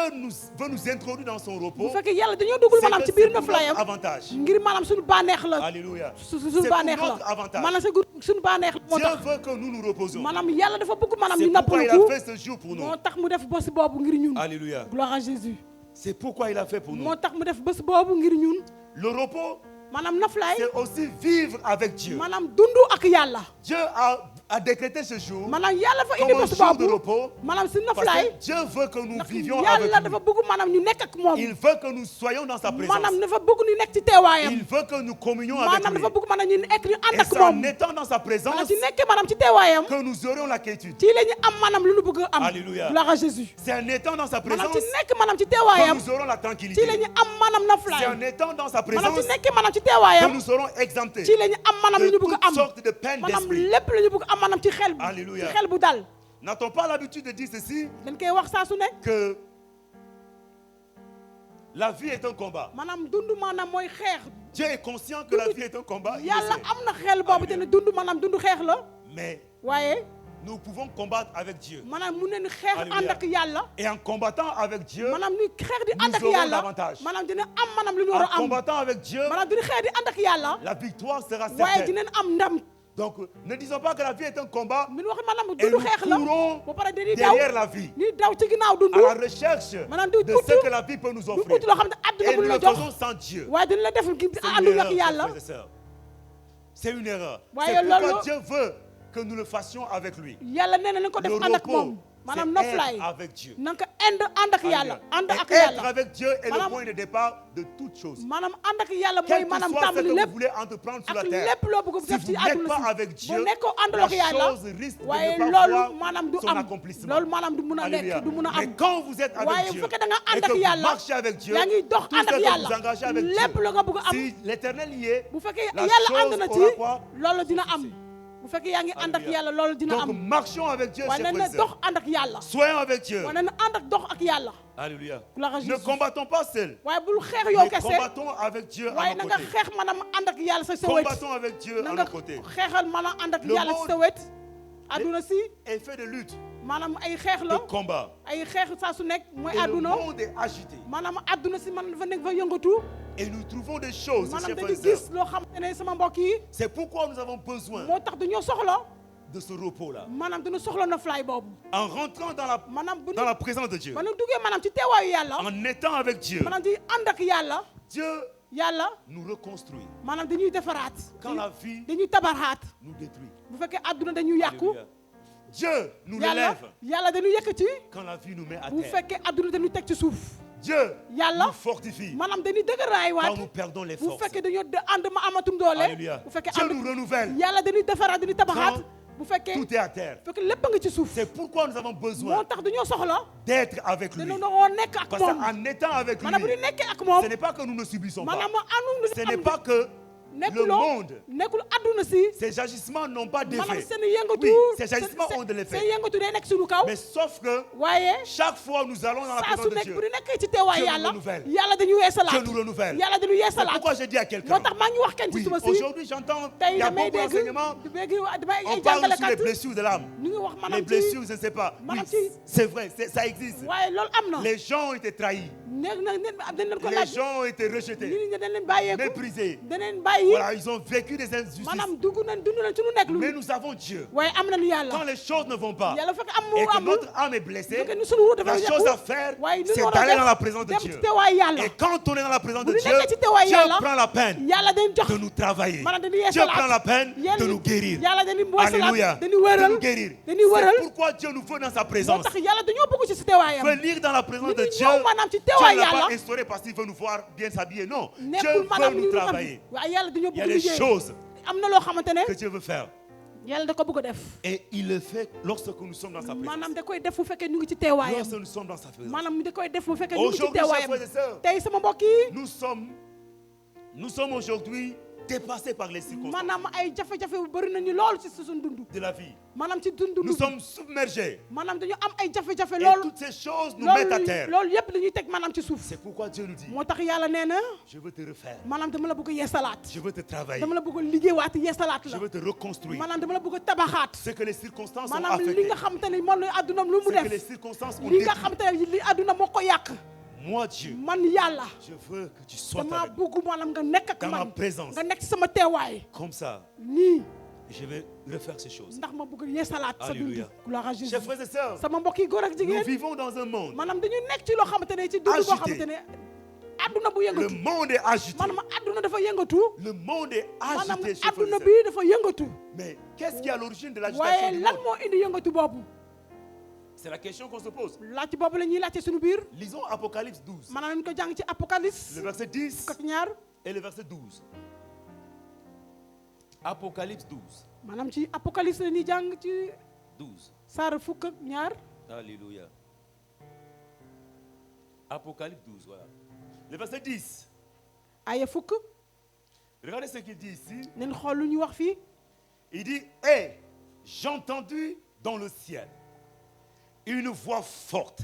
veut nous introduire dans son bu repos, fekkee yàlla dañoo duggul c'est maanaam que ci c'est biir pour noflaayam. notre avantage. ngir maanaam suñu bànneex la. Alléluia. suñu C'est pour bànneex la. notre avantage. maanaam suñu bànneex la moo Dieu tax. veut que nous nous reposions. maanaam yàlla dafa bëgg maanaam C'est ñu pourquoi il a noppaliku. fait ce jour pour nous. moo tax mu def bés boobu ngir ñun. Alléluia. gloire à Jésus. C'est pourquoi il a fait pour nous. moo tax mu def bés boobu ngir ñun. Le repos, maanaam noflaay. c'est aussi vivre avec Dieu. maanaam dundu ak yàlla. Dieu a décrété ce jour maanaam yàlla fa comme indi un bés jour de boobu. repos. maanaam si Parce noflaay. que Dieu veut que nous ndax vivions avec yàlla lui. dafa bëgg maanaam ñu nekk ak moom. Il veut que nous soyons dans sa présence. maanaam dafa bëgg ñu nekk ci teewaayam. Il veut que nous communions avec maanaam lui. dafa bëgg maanaam ñu nekk ñu ànd Et ak c'est en moom. étant dans sa présence maanaam ci nekkee maanaam ci teewaayam. que nous aurions la quiétude. ci la ñu am maanaam lu ñu bëgg a am. Alléluia. gloire à Jésus. C'est en étant dans sa maanaam présence ci nekk maanaam ci que teewaayam. nous aurons la tranquillité. ci la ñu am maanaam C'est noflaay. en étant dans sa maanaam présence ci nekkee maanaam ci que teewaayam. nous serons exemptés ci la ñu am maanaam de lu ñu bëgg toutes a am. sortes de peines maanaam d'esprit. lépp la ñu bëgg am maanaam ci xel. Alléluia. ci xel bu dal. N'a-t-on pas l'habitude de dire ceci, dañ koy wax saa su nekk. que la vie est un combat? maanaam dund maanaam mooy xeex. Dieu est conscient que la vie est un combat. Il le yàlla sait. am na xel boobu te ne dund maanaam dund xeex la. Mais waaye nous pouvons combattre avec Dieu. maanaam mun nañu xeex Alléluia. ànd ak yàlla. Et en combattant avec Dieu, maanaam ñu xeex di ànd ak nous aurons yàlla. l'avantage. maanaam dina am maanaam lu ñu war en a am. combattant avec Dieu, maanaam dina xeex di ànd ak yàlla. la victoire sera waaye certaine. dinañ am ndam. Donc, ne disons pas que la vie est un combat mi wax maanaam et nous dund xeex la. courons ba pare dañuy daw derrière la vie, ñuy daw ci ginnaaw dund. à la recherche maanaam di de ut ce que la vie peut nous di offrir. ut loo xam ne àdduna Et bu nous la le jox. faisons sans Dieu. waaye dina la def gi C'est une àndul ak erreur, yàlla. frères et sœurs. C'est une erreur. Ouais, C'est pourquoi lolo. Dieu veut que nous le fassions avec lui. yàlla nee na nañ ko def Le ànd ak repos, moom. maanaam c'est noflaay. être avec Dieu. na nga ko ànd ak yàlla. ànd Et ak être yàlla. avec Dieu est le Maanaam- point de départ de toute chose. maanaam ànd ak yàlla mooy Quel que maanaam soit ce que tàmbali vous lépp. voulez entreprendre sur la ak terre, lépp loo bëgg si def vous ci n'êtes àdduna pas si. avec Dieu, boo nekkoo àndul la ak yàlla. chose risque de waaye ne pas loolu voir maanaam du son am. accomplissement. loolu maanaam du mun a Alléluia. nekk du mun a Mais am. quand vous êtes avec waaye bu Dieu fekkee da nga et ànd que ak vous yàlla. marchez avec Dieu, yaa ngi dox tout ànd ce ak que yàlla. vous engagez avec Dieu, lépp la nga bëgg a am. si l'éternel y est, bu fekkee la yàlla ànd chose na aura ci. quoi? loolu dina am. bu fekkee yaa ngi ànd ak Alléluia. yàlla loolu dina Donc am. marchons avec Dieu, waaye chers nañ frères la et dox sœurs. ànd ak yàlla. Soyons avec Dieu. waaye nañ ànd ak dox ak yàlla. Alléluia. Gloire à Ne Jésus. combattons pas seuls, waaye bul xeex yow mais kese. combattons avec Dieu à waaye nos na nga côtés. xeex maanaam ànd ak yàlla sa wet. Combattons avec Dieu na à nga nos côtés. xeexal maanaam ànd ak Le yàlla ci sa monde- wet. adduna si Et fait de lutte, maanaam ay xeex de la. combat. ay xeex saa su nekk mooy Et le adduna. monde est agité. maanaam adduna si man dafa nekk fa yëngatu. Et nous trouvons des choses, maanaam chers frères dañu et sœurs. gis loo xamante ne sama mbokk yi. C'est pourquoi nous avons besoin moo tax dañoo soxla. de ce repos-là. maanaam dañu soxla na fly boobu. En rentrant dans la, maanaam bu dans la présence de Dieu, maanaam duggee maanaam ci teewaayu yàlla. en étant avec Dieu, maanaam di ànd ak yàlla. Dieu yàlla nous reconstruit. maanaam dañuy defaraat. Quand la vie dañuy tabaraat. nous détruit. bu fekkee adduna dañuy yàqu. Alléluia. Dieu nous yàlla relève yàlla dañuy yëkkati. quand la vie nous met à bu terre. fekkee adduna dañuy teg ci suuf. Dieu Yàlla nous fortifie maanaam dañuy dëgëraay quand waat nous perdons les bu forces. fekkee dañoo ànd ma amatum doole Alléluia. bu fekkee Dieu ànd nous renouvelle Yàlla dañuy defaraat dañuy tabaxaat quand bu fekkee tout est à terre. bu fekkee lépp a ngi ci suuf C'est pourquoi nous avons moo besoin tax dañoo soxla d'être avec lui. dañoo nekk ak Parce moom qu'en étant avec lui, maanaam bu ñu nekkee ak moom ce n'est pas que nous ne subissons pas. maanaam anu Ce n'est pas que le nekkuloo monde, nekkul adduna si ces agissements n'ont pas maanaam d'effet. seen yëngatu Oui, ces agissements ont de l'effet. seen yëngatu day nekk suñu kaw Mais sauf que waaye chaque fois nous allons dans la saa présence su de nekk Dieu. bu ñu nekkee ci teewaay Dieu nous yàlla renouvelle. yàlla dañu yeesalaat Dieu nous renouvelle. yàlla dañu C'est yeesalaat pourquoi je dis à quelqu'un. moo tax maa ngi wax kenn ci Oui, suba si aujourd'hui j'entends, il tey y a damay beaucoup dégg d'enseignements. damay On ay parle sur les jàngalekat blessures de l'âme. ñu ngi wax Les maanaam ci blessures, je ne sais pas. Oui, Madame, si- c'est vrai, ça existe. waaye loolu am na Les gens ont été trahis. nekk na dañ leen ko Les laaj gens ont été rejetés, nit ñi dañ leen bàyyeeku méprisés. dañ leen bàyyi Voilà, ils ont vécu des injustices. maanaam dund nañ ci lu nekk lu Mais nous avons Dieu. waaye am nañu Quand yàlla les choses ne vont pas yàlla fekk am et mu que amul notre âme est blessée, fekk ni suñu dafa la yàqu chose à faire, waaye li c'est ñu war a d'aller def dans la présence de dem Dieu. ci teewaay yàlla Et quand on est dans la présence de bu ñu Dieu, nekkee ci teewaay Dieu yàlla prend la peine yàlla dañ jox de nous travailler. maanaam dañuy Dieu yeesalaat prend la peine de nous guérir. yàlla dañuy Alléluia. yeesalaat dañuy De wëral nous guérir. dañuy wëral C'est pourquoi Dieu nous veut dans sa moo présence. tax yàlla dañoo bëgg ci si teewaayam Venir dans la présence nit de ñi Dieu, ñëw maanaam ci Dieu teewaay ne l'a yàlla pas instauré parce qu'il veut nous voir bien s'habiller. Non, Dieu nekkul veut maanaam nous ñu travailler. waaye yàlla dañoo Il y a bëgg des liggéey choses am na loo xamante ne que Dieu veut faire. yàlla da ko bëgg a def Et il le fait lorsque nous sommes dans sa présence. maanaam da koy def bu fekkee ñu ngi ci teewaayam Lorsque nous sommes dans sa présence. maanaam da koy def bu fekkee ñu ngi ci Aujourd'hui, chers teewaayam frères et sœurs, tey sama mbokk yi nous sommes aujourd'hui dépassés par les circonstances maanaam ay jafe-jafe bu bëri nañu lool ci suñu dund de la vie. maanaam ci dund Nous sommes submergés. maanaam dañu am ay jafe-jafe Et lool toutes ces choses nous mettent à terre. loolu yëpp dañuy teg maanaam ci suuf C'est pourquoi Dieu nous dit, moo tax yàlla nee na je veux te refaire. maanaam dama la bëgg a yeesalaat Je veux te travailler. dama la bëgg a liggéeyaat yeesalaat Je la veux te reconstruire. maanaam dama la bëgg a tabaxaat Ce que les circonstances ont maanaam li affecté. nga xam te ne moom la àdduna lu mu Ce que les def circonstances ont li nga détruit. xam te ne li àdduna moo ko yàq Moi, Dieu, man yàlla je veux que tu sois dama avec moi. bëgg maanaam nga nekk ak Dans ma man présence. nga nekk ci sama teewaay Comme ça, nii je vais refaire ces choses. ndax ma bëgg yeesalaat sa dund Alléluia. gloire à Jésus Chers frères et sœurs, sama mbokk yi góor ak nous jigéen vivons dans un monde. maanaam dañu nekk ci loo xamante ne ci dund boo Agité. xamante ne àdduna bu Le yëngatu monde est agité. maanaam àdduna dafa yëngatu Le monde est maanaam agité, chers frères àdduna et bi sœurs. dafa yëngatu Mais qu'est-ce qui est à l'origine de l'agitation waaye du lan monde? moo indi yëngatu boobu C'est la question qu'on se pose. laajte boobu la ñuy laajte suñu biir Lisons Apocalypse 12, maanaam nañu ko jàng ci Apocalypse le verset 10 fukk ak ñaar et le verset 12. Apocalypse 12. maanaam ci Apocalypse la ñuy jàng ci 12. saar fukk ak ñaar Alléluia. Apocalypse 12, voilà. Le verset 10. aya fukk Regardez ce qu'il dit ici. nañ xool lu ñu wax fii Il dit, hé, j'ai entendu dans le ciel une voix forte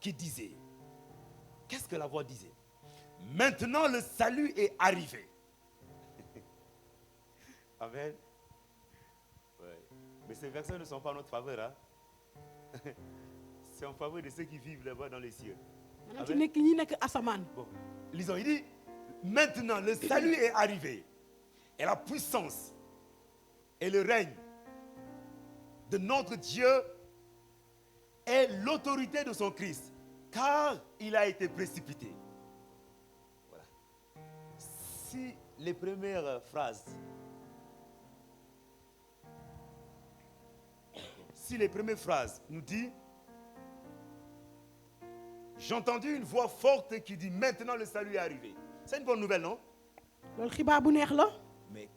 qui disait, qu'est-ce que la voix disait? Maintenant le salut est arrivé. Amen. Ouais. Mais ces versets ne sont pas en notre faveur. Hein? C'est en faveur de ceux qui vivent là-bas dans les cieux. maanaam ci Amen. nekk ñi nekk asamaan Bon, lisons, il dit, maintenant le salut est arrivé. Et la puissance et le règne de notre Dieu et l'autorité de son Christ, car il a été précipité. Voilà. Si les premières phrases, nous disent, j'ai entendu une voix forte qui dit, maintenant le salut est arrivé. C'est une bonne nouvelle, non? loolu xibaar bu neex la Mais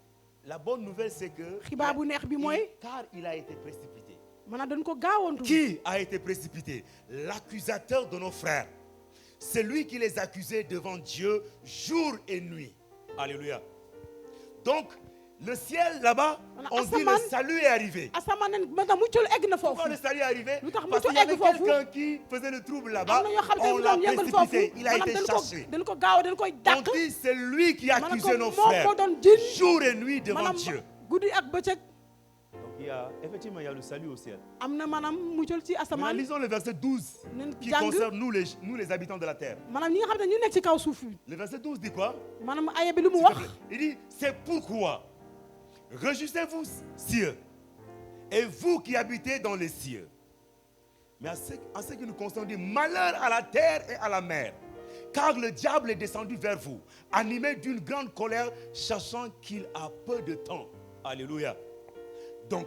la bonne nouvelle, c'est que, xibaar bu neex bi mooy car il a été précipité. maanaam dañ ko gaawantu Qui a été précipité? L'accusateur de nos frères. C'est lui qui les accusait devant Dieu jour et nuit. Alléluia. Donc, le ciel là-bas, on dit le salut est arrivé. asamaan nañ maanaam muccul egg na Pourquoi foofu le salut est arrivé? Lu tax Parce mucc qu'il y avait egg foofu? quelqu'un qui faisait le trouble là-bas. am na ñoo xam On ne l'a doon yëngal foofu précipité. Il a été cherché. dañ ko gaaw dañ koy On dàq dit c'est lui qui maanaam accusait nos comme moom frères moo doon jin jour et nuit devant maanaam Dieu. guddi ak bëccëg Donc effectivement, il y a le salut au ciel. am na maanaam muccul ci Maintenant, asamaan lisons le verset 12 nañ qui jàng concerne nous les habitants de la terre. maanaam ñi nga xam ne ñu nekk ci kaw suuf bi Le verset 12 dit quoi? maanaam aya bi lu mu S'il te wax plaît. Il dit, c'est pourquoi réjouissez-vous, cieux, et vous qui habitez dans les cieux. Mais à ce qui nous concerne, on dit, malheur à la terre et à la mer, car le diable est descendu vers vous, animé d'une grande colère, sachant qu'il a peu de temps. Alléluia. Donc,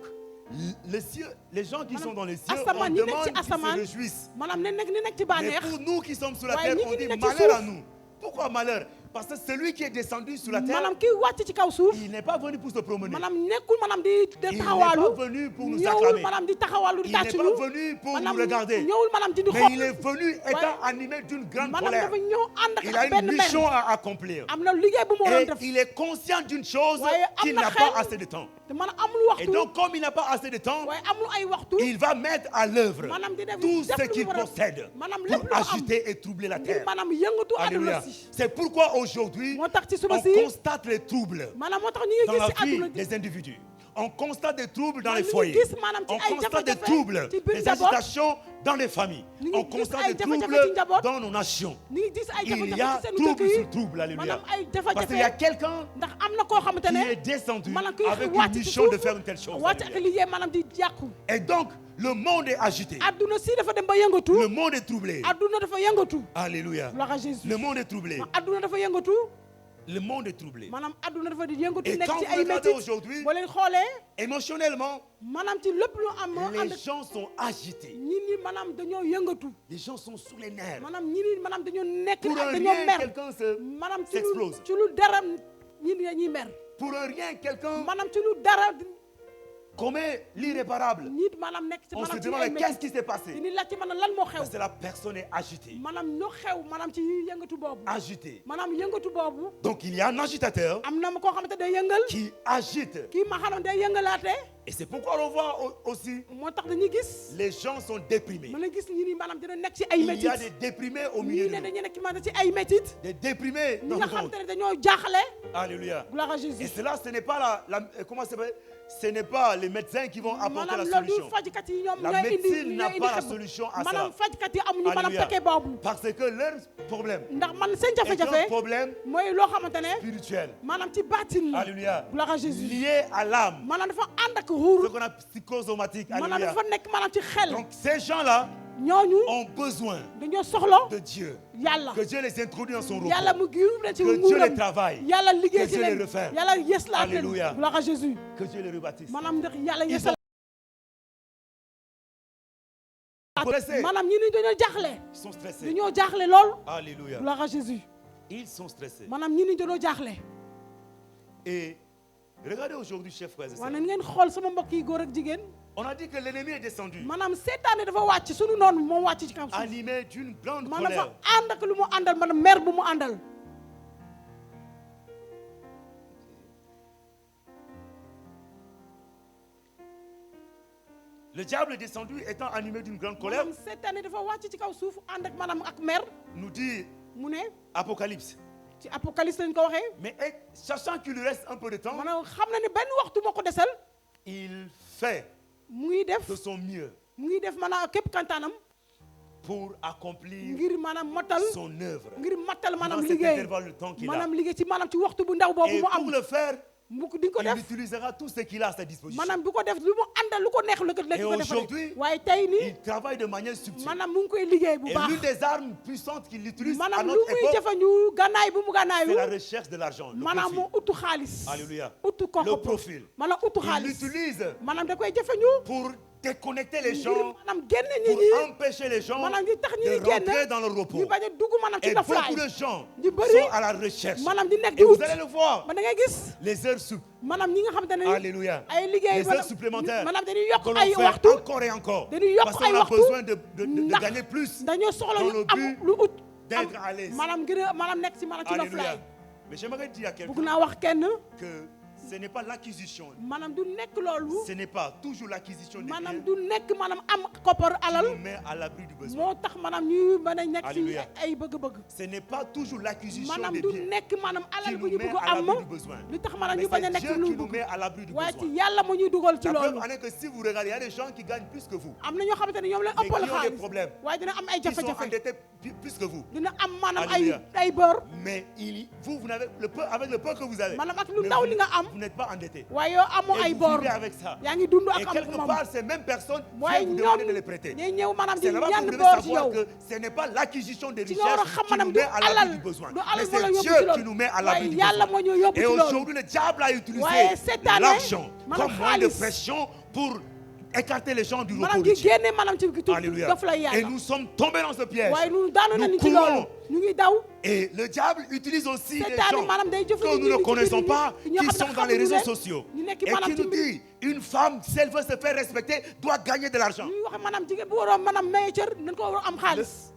Les cieux, les gens qui sont dans les cieux, on asamaan ñi nekk demande ci qu'ils se asamaan réjouissent. maanaam ne nekk ni nekk ci Mais bànneex pour nous qui sommes sur la Ouais, terre, ñi on ngi dit nekk ci malheur à suuf. nous. Pourquoi malheur? Parce que celui qui est descendu sur la terre, maanaam kii wàcc ci kaw suuf il n'est pas venu pour se promener. maanaam nekkul maanaam di Il n'est taxawaalu pas venu pour nous ñëwul acclamer. maanaam di taxawaalu di Il n'est tàcc pas ñu venu pour maanaam nous regarder. ñëwul maanaam di di Mais xool il est venu étant animé d'une grande maanaam colère. dafa ñëw ànd Il a ak une benn mission mer à accomplir. am na liggéey bu mu waroon Et def il est conscient d'une chose, Ouais, qu'il am na n'a pas xel. assez de temps. te maanaam amul Et waxtu donc, comme il n'a pas assez de temps, waaye amul ay waxtu il va mettre à l'œuvre maanaam di def tout def ce lu qu'il mu war a- possède maanaam pour lépp lu mu am agiter et troubler la ngir terre. maanaam yëngatu Alléluia. àdduna si C'est pourquoi aujourd'hui, moo tax ci suba on si constate les troubles maanaam moo tax ñu ngi dans gis la ci vie àdduna des individus. On constate des troubles dans les ñu ngi foyers. gis maanaam ci On ay constate des jafe-jafe troubles, ci biir des njaboot agitations dans les familles. ñu ngi On gis constate ay des jafe-jafe troubles ci njaboot dans nos nations. ñu ngi gis ay Il y jafe-jafe a ci seen trouble dëkk sur yi trouble, alléluia. maanaam ay Parce qu'il y a jafe-jafe quelqu'un ndax am na koo xamante qui ne est descendu maanaam kuy avec wàcc une ci mission suuf de faire une telle chose. wàcc ak Alléluia. liggéey maanaam di yàqu Et donc, le monde est agité. àdduna si dafa dem ba yëngatu Le monde est troublé. àdduna dafa yëngatu Alléluia. gloire à Jésus Le monde est troublé. àdduna dafa yëngatu Le monde est troublé. maanaam àdduna dafa di yëngatu Et nekk quand ci vous ay regardez métit aujourd'hui, boo leen xoolee émotionnellement, maanaam ci lépp lu am moo ànd les gens sont agités. ñi ni maanaam dañoo yëngatu Les gens sont sous les nerfs. maanaam ñi ni maanaam dañoo nekk Pour un dañoo rien, mer quelqu'un se... maanaam s'explose. ci lu dara ñi ni dañuy mer Pour un rien, quelqu'un maanaam ci lu dara commet l'irréparable. nit maanaam nekk ci On se maanaam ci demande ay mais qu'est-ce métit qui s'est passé? di ni laaj ci maanaam lan moo xew Parce que la personne est agitée. maanaam ñoo xew maanaam ci yëngatu boobu Agitée. maanaam yëngatu boobu Donc il y a un agitateur am na koo xamante day yëngal qui agite. kii ma xam ne day yëngalaate Et c'est pourquoi on voit aussi, moo tax dañuy gis les gens sont déprimés. mën a gis ñi ni maanaam dina nekk ci ay Il y métit a des déprimés au milieu ñii de ne nous. dañuy nekk ci maanaam ci ay métit Des déprimés ñi dans nga le monde. xamante ne dañoo jaaxle Alléluia. gloire à Et Jésus cela, ce n'est pas comment ça s'appelle? Ce n'est pas les médecins qui vont apporter maanaam la loolu solution. fajkat yi ñoom La ñooy indi médecine n'a ñooy pas la indi solution à maanaam cela. fajkat yi amuñu maanaam Alléluia. fekkee boobu Parce que leur problème ndax man seen est un jafe-jafe problème mooy loo xamante ne spirituel. maanaam ci baatin la Alléluia. gloire à Jésus Lié à l'âme. maanaam dafa ànd ak Ce xuur qu'on a psychosomatique. maanaam Alléluia. dafa nekk maanaam ci xel Donc ces gens-là ñooñu ont besoin dañoo soxla de Dieu. yàlla Que Dieu les introduise dans son repos. yàlla mu giiru leen ci Que Dieu nguuram les travaille. yàlla liggéey Que ci Dieu les leen refait. yàlla yeeslaat leen Alléluia. gloire à Jésus Que Dieu les rebâtisse. maanaam ndax yàlla Ils yeesal sont stressés. maanaam ñi ni dañoo jaaxle Ils sont stressés. dañoo jaaxle lool Alléluia. gloire à Jésus Ils sont stressés. maanaam ñi ni dañoo jaaxle Et regardez aujourd'hui, chers frères et sœurs. waaye na ngeen xool sama mbokk yi góor ak jigéen On a dit que l'ennemi est descendu, maanaam seetaane dafa wàcc sunu noonu moom wàcc ci kaw suuf animé d'une grande maanaam colère. dafa ànd ak lu mu àndal maanaam mer bu mu àndal Le diable est descendu étant animé d'une grande colère, maanaam seetaane dafa wàcc ci kaw suuf ànd ak maanaam ak mer nous dit mu ne Apocalypse. ci apocalypse lañ ko waxee Mais sachant qu'il lui reste un peu de temps, maanaam xam na ne benn waxtu moo ko desal il fait mu ngi def de son mieux mu ngi def maanaam képp kantaanam pour accomplir ngir maanaam matal son œuvre ngir matal dans maanaam cet liggéey intervalle de temps qu'il a. maanaam liggéey ci maanaam ci waxtu bu ndaw boobu Et mu pour am le faire, mu ko di ko il def utilisera tout ce qu'il a à sa disposition. maanaam bu ko def lu mu àndal lu ko neex lu ko Et ko aujourd'hui, defee waaye tey nii Il travaille de manière subtile. maanaam mu ngi koy liggéey bu Et baax l'une des armes puissantes qu'il utilise à maanaam lu notre muy époque, jëfandu gànnaay bu mu c'est la gànnaayu recherche de l'argent, le maanaam profit. moo utu xaalis Alléluia. utu Le koko profil. maanaam utu Il xaalis l'utilise maanaam da koy jëfandu pour déconnecter les ngir gens, maanaam génn nit pour ñi empêcher les gens maanaam di tax ñi de di génn rentrer dans le repos. ñu bañ a dugg maanaam ci Et beaucoup noflaay de gens ñu bëri sont à la recherche. maanaam di nekk di Et vous wut allez le voir, ba da ngay gis les heures sup. maanaam ñi nga xamante ne Alléluia. ay liggéey Les heures supplémentaires maanaam dañuy que yokk l'on ay fait waxtu encore et encore. dañuy yokk Parce ay qu'on a waxtu besoin de ndax gagner plus. dañoo soxla dans ñu le am but lu ut d'être à l'aise. maanaam ngir maanaam nekk ci maanaam ci noflaay Alléluia. Mais j'aimerais dire à bëgg quelqu'un naa wax kenn que ce n'est pas l'acquisition. maanaam du nekk loolu Ce n'est pas toujours l'acquisition des maanaam biens du nekk maanaam am koppar qui nous alal met à l'abri du besoin. moo tax maanaam ñuy mën a nekk ci Alléluia. ay bëgg-bëgg Ce n'est pas toujours l'acquisition maanaam des du biens nekk maanaam qui alal bu nous ñu met bëgg à am l'abri du besoin. lu tax maanaam Mais ñu bañ a c'est nekk Dieu ci lu qui ñu nous met bëgg à l'abri du waaye ci besoin. yàlla moo ñuy dugal ci La preuve loolu en est que si vous regardez, il y a des gens qui gagnent plus que vous, am na ñoo xamante ne ñoom la mais ëppal qui ont des xaalis problèmes, waaye dina am ay qui sont jafe-jafe endettés plus que vous. dina am maanaam Alléluia. ay bor Mais vous n'avez avec le peu que vous avez, maanaam ak lu mais ndaw li nga am vous n'êtes pas endetté. waaye yow amoo Et ay vous bor vivez avec ça. yaa ngi dund Et ak am quelque moom part, ces mêmes personnes waaye viennent vous demander de ñoom les prêter. ñooy ñëw maanaam di C'est là-bas que ñaan vous devez boor ci savoir yow que ce n'est pas l'acquisition des ci nga war a richesses xam qui maanaam nous du met à l'abri alal du besoin. du Mais alal moo la c'est yóbbu Dieu ci qui loolu nous met à l'abri waaye du yàlla moo besoin. ñu yóbbu Et ci loolu aujourd'hui, le diable a utilisé waaye seetaane l'argent maanaam comme moyen de xaalis pression pour écarter les gens du repos maanaam de di Dieu. génne maanaam ci Alléluia. dof la Et yàlla nous sommes tombés dans ce piège. waaye ñun daanu Nous nañu ci loolu courons. ñu ngi daw Et le diable utilise aussi des seetaane gens maanaam day que jëfandikoo nous ne connaissons pas, qui sont dans les réseaux sociaux. ñu nekk Et maanaam qui ci nous mbir dit, une femme, si elle veut se faire respecter, doit gagner de l'argent. ñuy wax maanaam jigéen bu waroon maanaam maye cër dañ ko war a am xaalis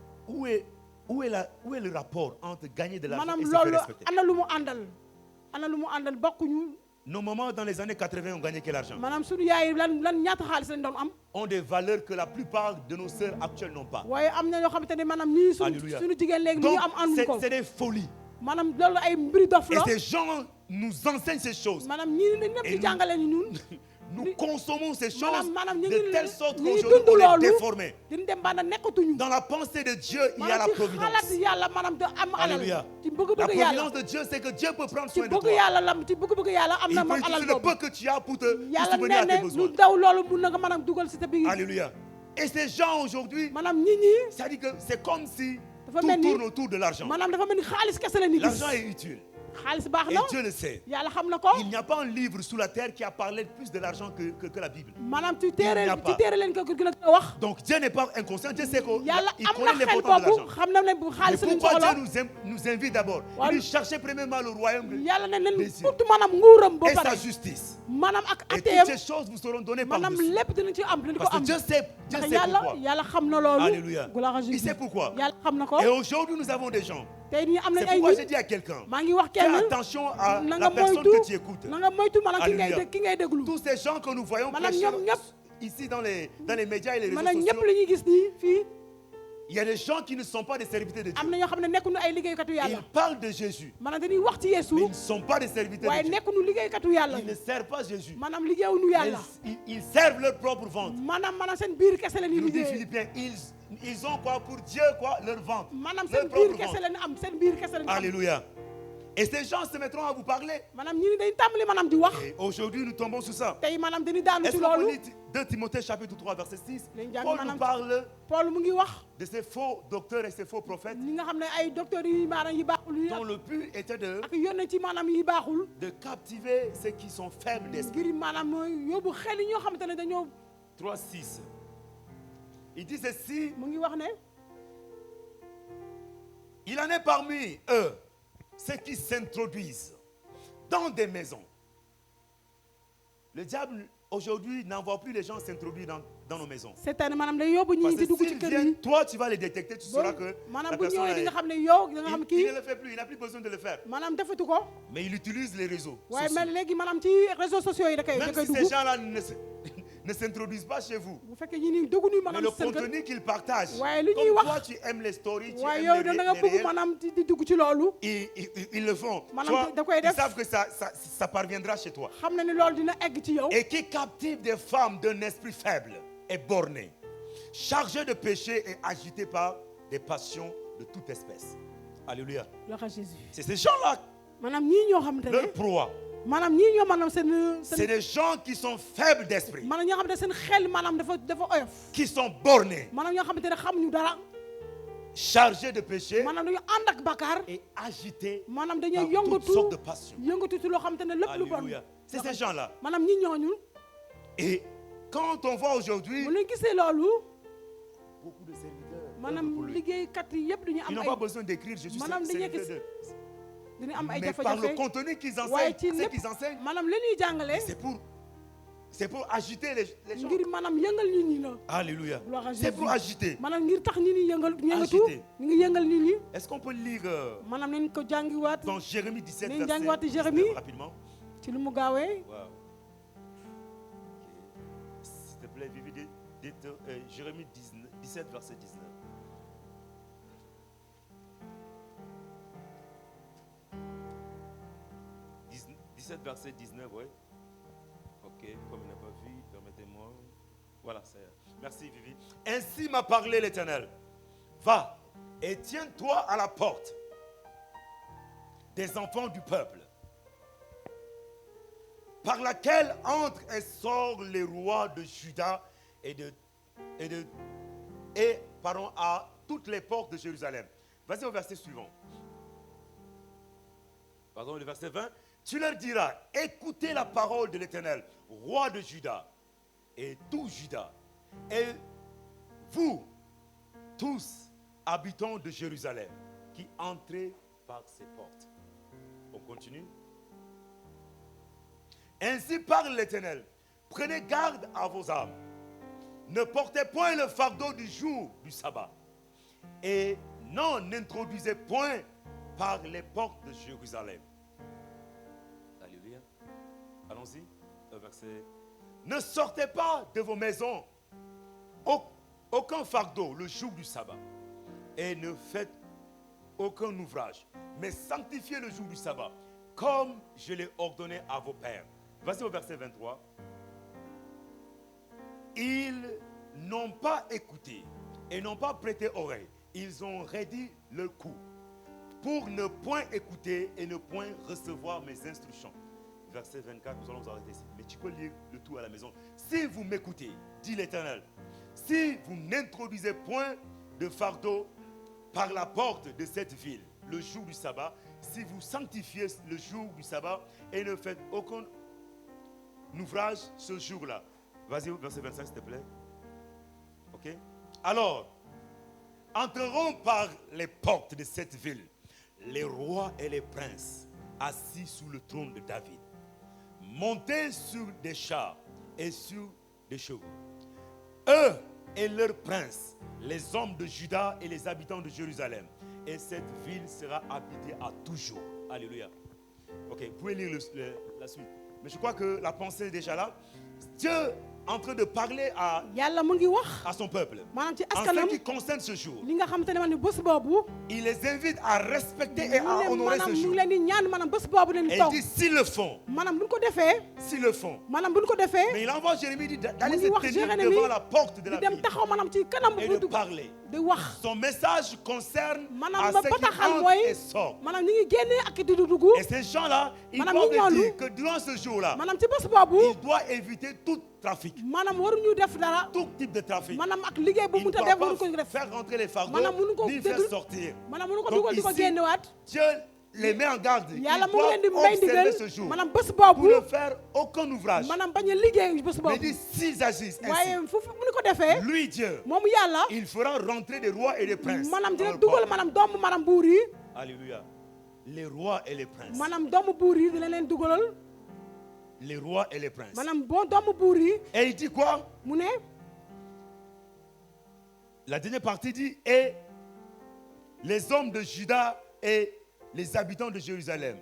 Où est le rapport entre gagner de l'argent maanaam et se faire loolu respecter? ana lu mu àndal bokkuñu Nos mamans dans les années 80 ont gagné quel argent? maanaam suñu yaay lan ñaata xaalis lañ doon am Ont des valeurs que la plupart de nos sœurs actuelles n'ont pas. waaye am na ñoo xamante ne maanaam ñii Alléluia. suñu jigéen léegi lu Donc, ñu am ànduñu ko c'est des folies. maanaam loolu ay mbiri dof Et la ces gens nous enseignent ces choses. maanaam ñii dañ ñëpp Et di jàngale ñu ñun Nous consommons ces choses maanaam ñu de ngi telle sorte ñu ngi qu'aujourd'hui dund on est loolu déformé. dañu dem ba na nekkatuñu Dans la pensée de Dieu, il y a la maanaam ci providence. xalaat yàlla maanaam te am alal Alléluia. ci La bëgg-bëgg yàlla providence de Dieu, c'est que Dieu peut prendre ci soin de bëgg toi. yàlla la ci bëgg-bëgg yàlla am Il na peut moom utiliser alal le boobu peu que tu as pour te yàlla subvenir à tes nee ne besoins. lu daw loolu mun na nga maanaam dugal si sa biir Alléluia. Et ces gens aujourd'hui, maanaam nit ñi ça dit que c'est comme si dafa tout mel ni tourne autour de l'argent. maanaam dafa mel ni xaalis kese la ni gis L'argent est utile. xaalis baax Et na Dieu le sait. yàlla xam na ko Il n'y a pas un livre sous la terre qui a parlé plus de l'argent que la Bible. maanaam ci Il n'y a téere pas. ci téere leen ko gën a wax Donc Dieu n'est pas inconscient. Dieu sait qu'il yàlla am connaît na xel l'importance de boobu l'argent. xam na ne bu Mais xaalis lañ pourquoi soxla Dieu nous invite d'abord? Waaw. Il dit cherchez premièrement le royaume de yàlla ne leen des cieux ut maanaam nguuram ba et sa pare justice. maanaam ak Et atteem toutes ces choses vous seront données maanaam par-dessus. lépp dinañ ci am dinañ ko Parce que am Dieu sait ndax pourquoi. yàlla xam na loolu Alléluia. gloire à Il Jésus sait pourquoi. yàlla xam na ko Et aujourd'hui, nous avons des gens. tey nii am nañ C'est ay pourquoi j'ai nit dit à quelqu'un, maa ngi wax fais kenn attention à na la nga personne moytu que tu écoutes. na nga moytu maanaam Alléluia. ki ngay déglu Tous ces gens que nous voyons Maanaam prêcher ñoom ñëpp. ici dans les médias et les réseaux maanaam sociaux, ñëpp li ñuy gis nii fii il y a des gens qui ne sont pas des serviteurs de Dieu. am na ñoo xam ne nekkuñu ay liggéeykatu Ils yàlla parlent de Jésus, maanaam dañuy wax ci Yeesu mais ils ne sont pas des serviteurs de waaye Dieu. nekkuñu liggéeykatu yàlla Ils ne servent pas Jésus. maanaam liggéeyuñu yàlla Ils servent leur propre ventre. maanaam seen biir kese la ñuy Il nous dit liggéey Philippiens, ils ont quoi pour Dieu, quoi, leur ventre. maanaam Leur seen propre biir kese ventre. la ñu am seen biir kese la ñu am Alléluia. Et ces gens se mettront à vous parler. maanaam ñi ni dañ tàmbali maanaam di wax Et aujourd'hui, nous tombons sur ça. tey maanaam dañuy daanu Est-ce ci qu'on peut loolu lire 2 Timothée chapitre 3 verset 6? Dañ jàng Paul maanaam nous parle Paul mu ngi wax de ces faux docteurs et ces faux prophètes ñi nga xam ne ay docteurs yi maanaam yi baaxul yi dont le but était ak yónnee ci maanaam yi baaxul de captiver ceux qui sont faibles d'esprit. ngir maanaam mooy yóbbu xel yi ñoo xamante ne dañoo 3, 6. Il dit ceci, mu ngi wax ne il en est parmi eux ceux qui s'introduisent dans des maisons. Le diable aujourd'hui n'envoie plus les gens s'introduire dans nos maisons. seetaan maanaam day yóbbu ñi Parce di que dugg ci s'ils kër viennent, yi toi tu vas les détecter, tu sauras que maanaam la bu personne ñëwee di est- nga xam ne yow di nga xam il kii ne le fait plus, il n'a plus besoin de le faire. maanaam defatu ko Mais il utilise les réseaux waaye sociaux. mel léegi maanaam ci réseaux sociaux yi da koy Même si dugg ces gens-là ne s'introduisent pas chez vous, bu fekkee ñi ni dugg ñu mais maanaam le ci seen kër contenu qu'ils partagent, Ouais, lu ñuy comme wax. toi tu aimes les stories, tu waaye aimes yow les da nga bëgg réels, maanaam di dugg ci loolu ils le font. Maanaam Soit da koy ils def. savent que ça parviendra chez toi. xam na ni loolu dina egg ci yow Et qui captive des femmes d'un esprit faible et borné, chargées de péché et agitées par des passions de toute espèce. Alléluia. loxo Jésus C'est ces gens-là, maanaam ñii ñoo xamante ne leur proie. maanaam ñii ñoo maanaam C'est des gens qui sont faibles d'esprit, maanaam ñoo xamante ne seen xel maanaam dafa oyof qui sont bornés, maanaam ñoo xamante ne xamuñu dara chargés de péché maanaam dañu ànd ak bakkaar et agités maanaam par dañuy toutes sortes de yëngatu passions. yëngatu ci loo xamante ne lépp lu bon Alléluia. C'est ces gens-là. maanaam ñi ñooñu Et quand on voit aujourd'hui bu ñu gisee loolu beaucoup de serviteurs, œuvrent maanaam pour lui. liggéeykat yi yëpp dañu Ils am n'ont ay pas besoin d'écrire, je suis Madame, serviteur dañuy de... dañu am ay Mais par le jafe-jafe contenu qu'ils waaye enseignent, ci ce lépp qu'ils enseignent, maanaam li ñuy jàngale c'est pour agiter les gens. ngir maanaam yëngal nit ñi la Alléluia. Gloire à C'est Jésus. pour agiter. maanaam ngir tax nit ñi yëngatu Agité. ñu ngi yëngal nit ñi Est-ce qu'on peut lire maanaam nañ ko jàngiwaat dans Jérémie 17, Nañ verset jàngiwaat 19, Jérémie. rapidement? ci lu mu gaawee Wow. S'il te plaît, Vivi, Jérémie 17, verset 19. « 17, verset 19, oui. Ok, comme il n'a pas vu, permettez-moi. Voilà, c'est... Merci, Vivi. Ainsi m'a parlé l'Éternel. Va et tiens-toi à la porte des enfants du peuple, par laquelle entrent et sortent les rois de Juda à toutes les portes de Jérusalem. Vas-y au verset suivant. Pardon, le verset 20. Tu leur diras, écoutez la parole de l'Éternel, roi de Juda et tout Juda, et vous, tous, habitants de Jérusalem, qui entrez par ces portes. On continue. Ainsi parle l'Éternel. Prenez garde à vos âmes. Ne portez point le fardeau du jour du sabbat. Et non introduisez point par les portes de Jérusalem. Alléluia. Allons-y. Verset. Ne sortez pas de vos maisons aucun fardeau le jour du sabbat. Et ne faites aucun ouvrage. Mais sanctifiez le jour du sabbat, comme je l'ai ordonné à vos pères. Voici au verset 23. Ils n'ont pas écouté et n'ont pas prêté oreille. Ils ont raidi leur cou pour ne point écouter et ne point recevoir mes instructions. Verset 24, nous allons nous arrêter ici. Mais tu peux lire le tout à la maison. Si vous m'écoutez, dit l'Éternel, si vous n'introduisez point de fardeau par la porte de cette ville le jour du sabbat, si vous sanctifiez le jour du sabbat et ne faites aucun ouvrage ce jour-là. Vas-y, verset 25, s'il te plaît. Ok? Alors, entreront par les portes de cette ville les rois et les princes assis sous le trône de David, montés sur des chars et sur des chevaux. Eux et leurs princes, les hommes de Juda et les habitants de Jérusalem. Et cette ville sera habitée à toujours. Alléluia. Ok, vous pouvez lire la suite. Mais je crois que la pensée est déjà là. Dieu est en train de parler à son peuple. En ce qui concerne ce jour, il les invite à respecter et à honorer ce jour. Et il dit s'ils le font, mais il envoie Jérémie d'aller se tenir devant la porte de la ville et de parler. Son message concerne à ceux qui entrent et sortent. Et ces gens-là, ils doivent dire que durant ce jour-là, il doit éviter tout trafic. Tout type de trafic. Il ne doit pas faire rentrer les fardeaux, ni faire sortir. Donc ici, Dieu les met en garde. Ils doivent observer ce jour pour ne faire aucun ouvrage. Mais dit, s'ils agissent ainsi, lui Dieu, il fera rentrer des rois et des princes. Alléluia. Les rois et les princes. Les rois et les princes. Et il dit quoi? La dernière partie dit, et les hommes de Juda et les habitants de Jérusalem.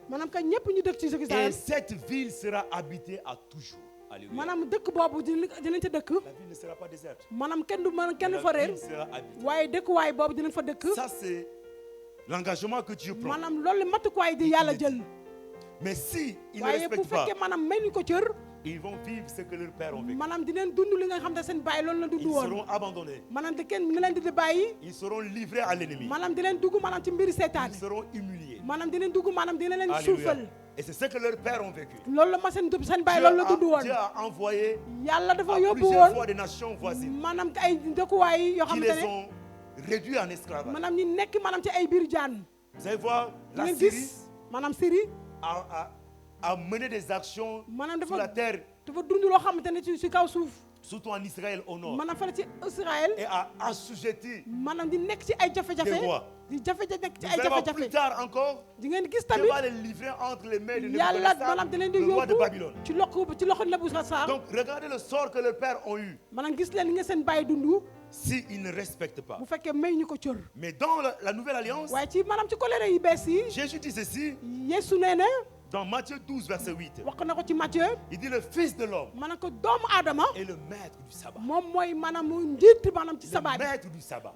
Et cette ville sera habitée à toujours. Alléluia. La ville ne sera pas déserte. La ville sera habitée. Ça, c'est l'engagement que Dieu prend. Mais si ils ne respectent pas, ils vont vivre ce que leurs pères ont vécu. Ils seront abandonnés. Ils seront livrés à l'ennemi. Ils seront humiliés. Alléluia. Et c'est ce que leurs pères ont vécu. Dieu a envoyé à plusieurs fois des nations voisines qui les ont réduits en esclavage. Vous allez voir, la Syrie a mené des actions sur la terre, surtout en Israël au nord, et a assujetti des rois. Vous allez voir plus tard encore, Dieu va les livrer entre les mains de Nebuchadnezzar, le roi de Babylone. Donc regardez le sort que leurs pères ont eu s'ils ne respectent pas. Mais dans la nouvelle alliance, Jésus dit ceci dans Matthieu 12, verset 8. Il dit le Fils de l'homme est le maître du sabbat. Le maître du sabbat.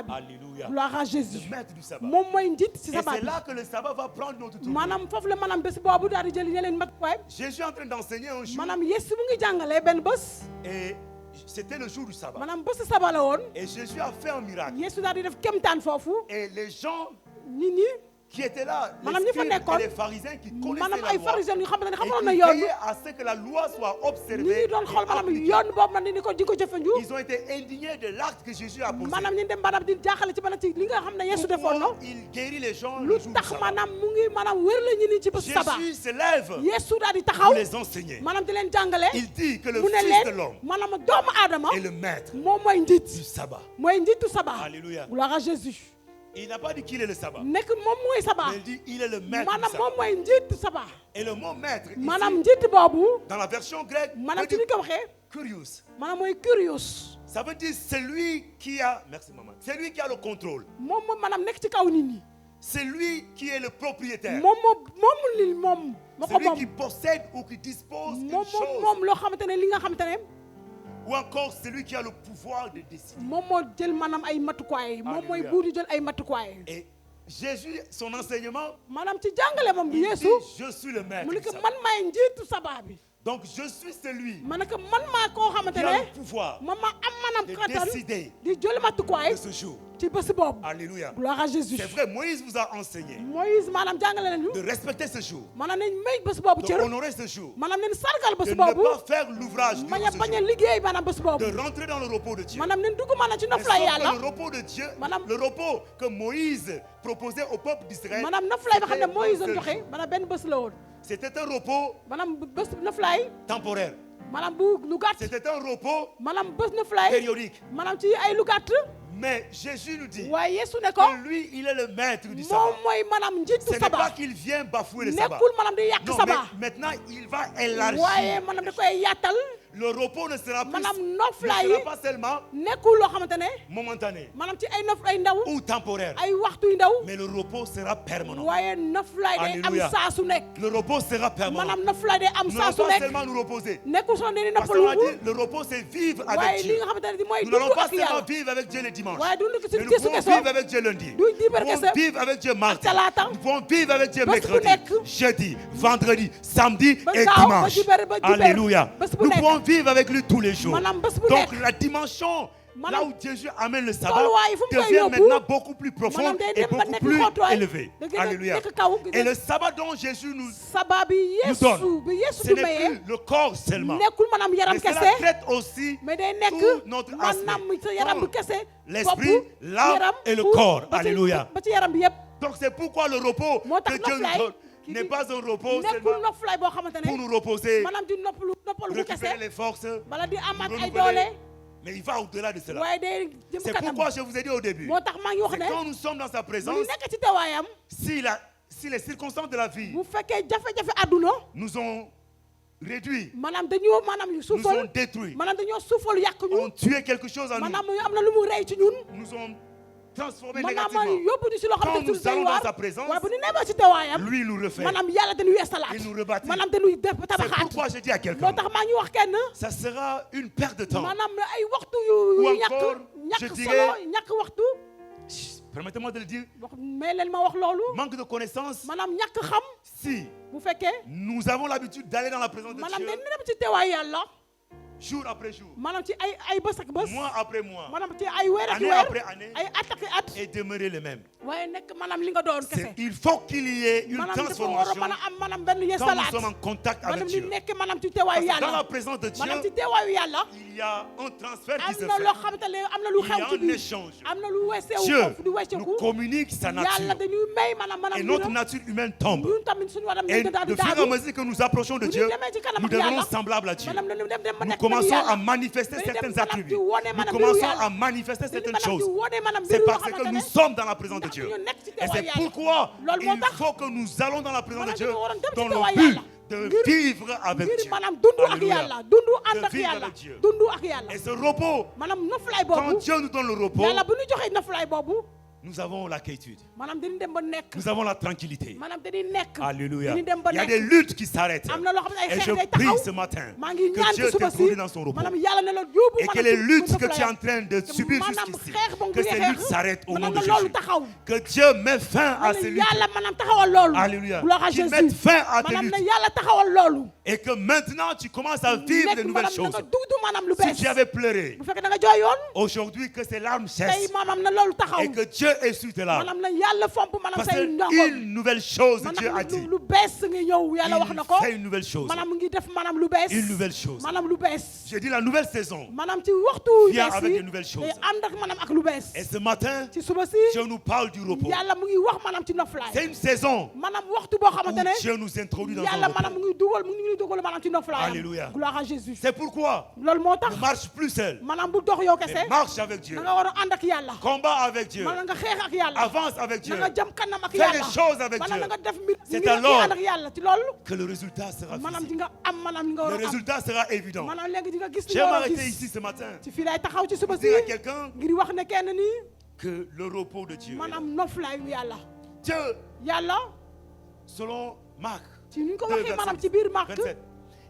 Alléluia. Gloire à Jésus. Le maître du sabbat. Et c'est là que le sabbat va prendre notre tour. Jésus est en train d'enseigner un jour. Et c'était le jour du sabbat. Et Jésus a fait un miracle. Et les gens qui étaient là, Maanaam les ñi fa scribes nekkoon, et les pharisiens qui connaissaient maanaam la ay loi pharisiens yu xamante ne et xamoon na qui yoon veillaient à ce que la loi soit ni observée ñu doon et xool maanaam appliquée. yoon boobu man di ko jëfandu Ils ont été indignés de l'acte que Jésus a posé. maanaam ñu dem maanaam di jaaxale ci maanaam ci li nga xam ne Yeesu defoon na Pourquoi il guérit les gens lu le jour du tax sabbat. maanaam mu ngi maanaam wér la ñu ni ci bés sabbat Jésus se lève Yeesu daal di pour taxaw les enseigner. maanaam di leen jàngale Il dit que le mu ne Fils de leen l'homme maanaam doomu aadama est le maître moom mooy njiit du sabbat. mooy njiitu sabbat Alléluia. gloire à Jésus Il n'a pas dit qu'il est le sabbat, nekk moom mooy sabbat mais il dit il est le maître du maanaam sabbat. moom mooy njiitu sabbat Et le mot maître, ici, maanaam njiit boobu dans la version grecque, maanaam veut ci dire ni ko waxee curious. maanaam mooy curious Ça veut dire celui qui a, merci maman, c'est lui qui a le contrôle. moom moom maanaam nekk ci kaw nit ñi C'est lui qui est le propriétaire. moom li moom moo ko Celui qui moom possède ou qui dispose d'une chose. moom loo xamante ne li nga xamante ne Ou encore celui qui a le pouvoir de décider. moom moo jël maanaam ay matukaay moom mooy Alléluia. buur di jël ay matukaay Et Jésus, son enseignement, maanaam ci jàngale moom bi il Yeesu dit, je suis le maître mu ne du ko sabbat. man maay njiitu sabbat bi Donc je suis celui ma ne ko man maa koo xamante qui a ne le pouvoir man maa am maanaam de kattan décider di jël matukaay de ce jour. ci bés boobu Alléluia. gloire à Jésus C'est vrai, Moïse vous a enseigné Moïse maanaam jàngale nañu de respecter ce jour, maanaam nañ may bés boobu de cër honorer ce jour, maanaam nañ sargal de bés ne boobu pas faire l'ouvrage mañ a durant ce bañ a jour, liggéey maanaam bés boobu de rentrer dans le repos de Dieu. maanaam nañ dugg maanaam ci Mais sauf noflaay que yàlla le repos de Dieu, Madame- le repos que Moïse proposait au peuple d'Israël, maanaam noflaay ba xam ne c'était Moïse un doon seul joxe jour. maanaam benn bés la woon C'était un repos maanaam bés noflaay temporaire. maanaam bu lu gàtt C'était un repos maanaam bés noflaay périodique. maanaam ci ay lu gàtt Mais Jésus nous dit waaye Yeesu ne ko que lui, il est le maître du moom sabbat. mooy maanaam Ce njiitu n'est pas sabbat qu'il vient bafouer le sabbat. nekkul maanaam di yàq Non, sabbat mais maintenant, il va élargir. waaye maanaam da koy yàttal Le repos ne sera plus, maanaam ne noflaay sera yi pas seulement nekkul loo xamante ne momentané maanaam ci ay nof ay ndaw ou temporaire, ay waxtu yu ndaw mais le repos sera permanent. waaye noflaay day am Alléluia. saa su nekk Le repos sera permanent. maanaam noflaay day am Nous saa n'allons su pas nekk seulement nous reposer. nekkul soo ne ni Parce qu'on a noppalu dit, le repos, c'est vivre waaye avec li Dieu. nga xamante ne mooy Nous n'allons dund pas ak seulement yàlla vivre avec Dieu le dimanche. waaye dund ko Mais si nous gisu pouvons keso vivre avec Dieu lundi. du Nous diibar pouvons kese vivre avec Dieu mardi. talaata Nous pouvons vivre avec Dieu bés bu mercredi, nekk jeudi, vendredi, samedi ba et gaaw ba dimanche. dibeer ba dibeer Alléluia. bés bu Nous nekk pouvons vivre avec lui tous les jours. maanaam bés bu Donc nekk la dimension, là Maanaam où Jésus amène le sabbat, tolluwaay fu mu koy devient yóbbu maintenant beaucoup plus profond maanaam day et dem ba beaucoup nekk plus xóotwaay élevé. da gën a Alléluia. nekk kaw Et le sabbat dont Jésus nous sabbat bi Yeesu donne, bi Yeesu ce bi n'est mayee plus le corps seulement. nekkul maanaam yaram Mais cela kese traite aussi mais day tout nekk notre maanaam aspect. sa yaram bi Comme kese l'esprit, bopp, l'âme yaram, et le fuut, corps. ba ci- Alléluia. ba ci yaram bi yëpp Donc c'est pourquoi le repos moo que tax Dieu nous noflaay donne n'est pas un repos nekkul seulement noflaay boo xamante pour ne nous reposer, maanaam di noppalu bu kese récupérer les forces, bala di am ak ay renouveler. doole Mais il va au-delà de cela. waaye day jëm C'est kanam pourquoi je vous ai dit au début, moo tax maa ngi wax c'est ne quand nous sommes dans sa bu ñu présence, nekk ci teewaayam si les circonstances de la vie bu fekkee jafe-jafe àdduna nous ont réduits, maanaam dañoo maanaam yu nous ont suufal détruits, maanaam dañoo suufal yàq ñu ont tué quelque chose en nous, maanaam am na lu mu rey ci ñun nous ont transformés maanaam négativement. yóbbu ñu si loo xam Quand ne nous suñu doy allons dans waar sa présence, waaye bu ñu nekkee ci teewaayam lui nous refait. maanaam yàlla dañuy yeesalaat Il nous rebâtit. maanaam dañuy def C'est tabaxaat pourquoi je dis à moo quelqu'un, tax maa ngi wax kenn ça sera une perte de temps. maanaam ay waxtu Ou yu encore, ñàkk je ñàkk dirais- solo ñàkk waxtu Permettez-moi de le dire, wax may leen ma wax loolu manque de connaissance. maanaam ñàkk xam Si bu fekkee nous avons l'habitude d'aller dans la présence de maanaam Dieu, dañu dem ci teewaay yàlla jour après jour, maanaam ci ay bés ak bés mois après mois, maanaam ci ay weer ak année weer après année, ay at ak at et demeurer le même. waaye nekk maanaam li nga doon kese Il faut qu'il y ait une maanaam dafa war a transformation mën a am maanaam benn quand nous yeesalaat sommes en contact maanaam avec ñu Dieu. nekk maanaam ci Parce teewaayu que dans la yàlla présence de Dieu, maanaam ci teewaayu yàlla il y a un transfert qui am se na fait. loo xamante ne am na lu Il y a xew ci un biir échange. am na lu weesewu Dieu foofu di nous weeseku communique sa yàlla nature. dañuy may maanaam Et maanaam notre mbiram nature humaine tombe. ñun tamit suñu waram Et dañ daal de di fur et à daanu mesure que nous approchons de bu Dieu, ñu demee ci kanam nous ak yàlla devenons semblables à Dieu. maanaam dañu dem ba Nous nekk commençons à yàlla manifester dañuy certains dem maanaam attributs. di wone Nous maanaam commençons mbiru yàlla à manifester dañuy certaines maanaam di choses. wone maanaam C'est mbiru yoo parce que xamante nous ne sommes dans la présence de ndax Dieu. ñu nekk ci Et teewaay c'est yàlla pourquoi loolu moo il tax faut que nous allons dans la présence de maanaam Dieu dañu waroon dem ci dans le teewaay but yàlla de ngir vivre avec ngir Dieu. maanaam dund ak Alléluia. yàlla dund ànd De ak vivre yàlla avec Dieu. dund ak yàlla Et ce repos, maanaam noflaay quand boobu Dieu nous donne le repos, yàlla bu ñu joxee noflaay boobu nous avons la quiétude. maanaam dañu dem ba nekk Nous avons la tranquillité. maanaam dañuy nekk Alléluia. dañuy dem ba Il y a des nekk luttes qui s'arrêtent. am na loo xam ne ay Et xeex je day prie taxaw ce matin maa ngi que ñaan Dieu ci suba si t'introduise dans son repos. maanaam yàlla ne la yóbbu Et que les luttes que tu es en train de subir jusqu'ici, que ces luttes s'arrêtent au nom de Jésus. Que Dieu mette fin à ces luttes. yàlla maanaam taxawal loolu Alléluia. gloire à Qu'il Jésus mette fin à tes maanaam luttes. ne yàlla taxawal loolu et que maintenant tu commences à vivre de nekk nouvelles maanaam choses. da nga duudu maanaam lu Si bees tu avais pleuré, bu fekkee da nga jooyoon aujourd'hui que ces larmes tey cessent maanaam na loolu taxaw et que Dieu essuie tes larmes. maanaam na yàlla fomp maanaam Parce say ndongo qu'une nouvelle chose, Dieu a dit. lu bees nga ñëw yàlla wax na ko Il fait une nouvelle chose. maanaam mu ngi def maanaam lu bees Une nouvelle chose. maanaam lu bees J'ai dit la nouvelle saison maanaam ci waxtu vient bees avec yi de nouvelles choses. day ànd ak maanaam ak lu bees Et ce matin, ci suba si Dieu nous parle du repos. yàlla mu ngi wax maanaam ci C'est noflaay une saison maanaam waxtu boo où xamante ne Dieu nous introduit dans yàlla un maanaam mu repos. ngi dugal mu ngi dugal maanaam ci noflaay Alléluia. gloire à Jésus C'est pourquoi loolu moo tax ne marche plus seul, maanaam bu dox yow mais kese marche avec Dieu. da nga war a ànd ak yàlla Combat avec Dieu. maanaam nga xeex ak yàlla Avance avec Dieu. na nga jëm kanam ak Fais yàlla des choses avec maanaam Dieu. na nga def mbir C'est mbir alors ànd ak yàlla ci loolu Que le résultat sera maanaam di visible. nga am maanaam li nga war Le a am résultat sera évident. maanaam léegi di nga gis li J'ai nga war a m'arrêté gis ici ce matin ci fii lay taxaw ci suba pour si dire à quelqu'un ngir wax ne kenn nii que le repos de Dieu est là. maanaam noflaayu yàlla Dieu, yàlla selon Marc ci ni ñu ko 2, waxee maanaam verset ci biir Marc 27,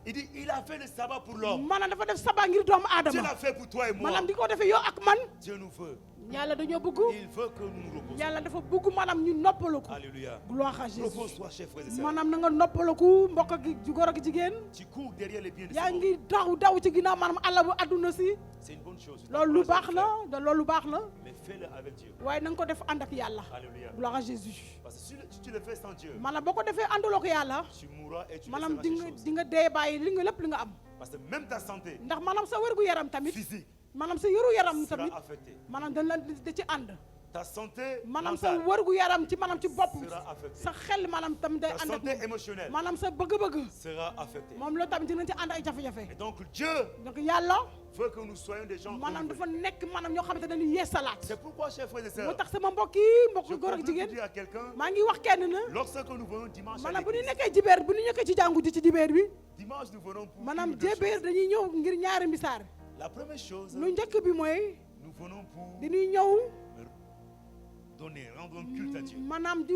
il dit il a fait le sabbat pour l'homme. maanaam dafa def sabaa ngir doomu Dieu aadama l'a fait pour toi et moi. maanaam di ko defee yow ak man Dieu nous veut. yàlla dañoo bëgg Il veut que nous nous reposions. yàlla dafa bëgg maanaam ñu noppalu ko Alléluia. gloire à Jésus Repose-toi, chers frères et sœurs. maanaam na nga noppalaku mbokk ak góor ak jigéen Tu cours derrière les biens de yaa ce monde. ngi daw ci ginnaaw maanaam àll bu àdduna si C'est une bonne chose. loolu lu baax la da loolu lu baax la Mais fais-le avec Dieu. waaye na nga ko def ànd ak yàlla Alléluia. gloire à Jésus Parce que si tu le fais sans Dieu, maanaam boo ko defee ànduloo ko yàlla tu mourras et tu maanaam laisseras ces choses. di nga dee bàyyi li nga lépp li nga am Parce que même ta santé ndax maanaam sa wérgu yaram tamit physique maanaam sa yëru yaram sera tamit affectée. maanaam dañ la da ci ànd Ta santé maanaam sa mentale wërgu yaram ci maanaam ci bopp sera affectée. sa xel maanaam tam day Ta ànd ak santé moom émotionnelle maanaam sa bëgg-bëgg sera affectée. moom loolu tamit dinañ ci ànd ay jafe-jafe Et donc Dieu donc yàlla veut que nous soyons des gens maanaam dafa renouvelés. nekk maanaam ñoo xamante ne dañuy yeesalaat C'est pourquoi, chers frères et moo sœurs, tax sama mbokk yi mbokk je góor ak voudrais jigéen dire à quelqu'un, maa ngi wax kenn na lorsque nous venons dimanche à maanaam bu ñu l'église, nekkee jibeer bu ñu nekkee ci jàngu ji ci jibeer bi dimanche nous venons pour maanaam une ou deux jibeer choses. dañuy ñëw ngir ñaari misaar La première chose, lu njëkk bi mooy nous venons pour dañuy ñëw donner, rendre un culte à Dieu. maanaam di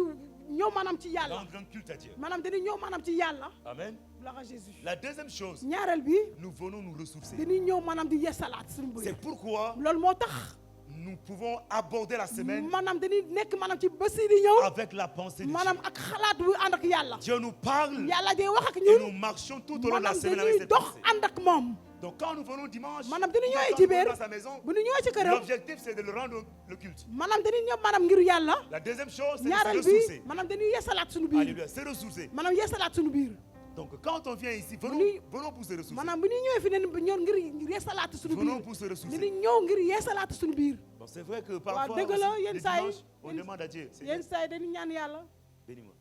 ñëw maanaam ci yàlla Rendre un culte à Dieu. maanaam dañuy ñëw maanaam ci yàlla Amen. gloire à Jésus La deuxième chose, ñaareel bi nous venons nous ressourcer. dañuy ñëw maanaam di yeesalaat suñu C'est biir pourquoi loolu moo tax nous pouvons aborder la semaine maanaam dañuy nekk maanaam ci bés yi di ñëw avec la pensée de maanaam Dieu. ak xalaat bu ànd ak yàlla Dieu nous parle yàlla day wax ak et ñun nous marchons tout au long de la maanaam semaine avec dañuy cette dox pensée. ànd ak moom Donc quand nous venons dimanche, maanaam dañuy ñëwee quand ci nous biir venons dans sa maison, bu ñu ñëwee ci këram l'objectif c'est de le rendre le culte. maanaam dañuy ñëw maanaam ngir yàlla La deuxième chose, c'est de se ñaareel ressourcer. bi maanaam dañuy yeesalaat suñu biir Alléluia, se ressourcer. maanaam yeesalaat suñu biir Donc quand on vient ici, venons, Oui. venons pour se ressourcer. maanaam bu ñuy ñëwee fi ne ñoon ngir yeesalaat suñu Venons biir pour se ressourcer. dañuy ñëw ngir yeesalaat suñu biir Bon, c'est vrai que parfois, dëgg la, aussi, yenn le saa yi, dimanche, on yenn- demande à Dieu, yenn Seigneur, saa yi dañuy ñaan yàlla bénis-moi.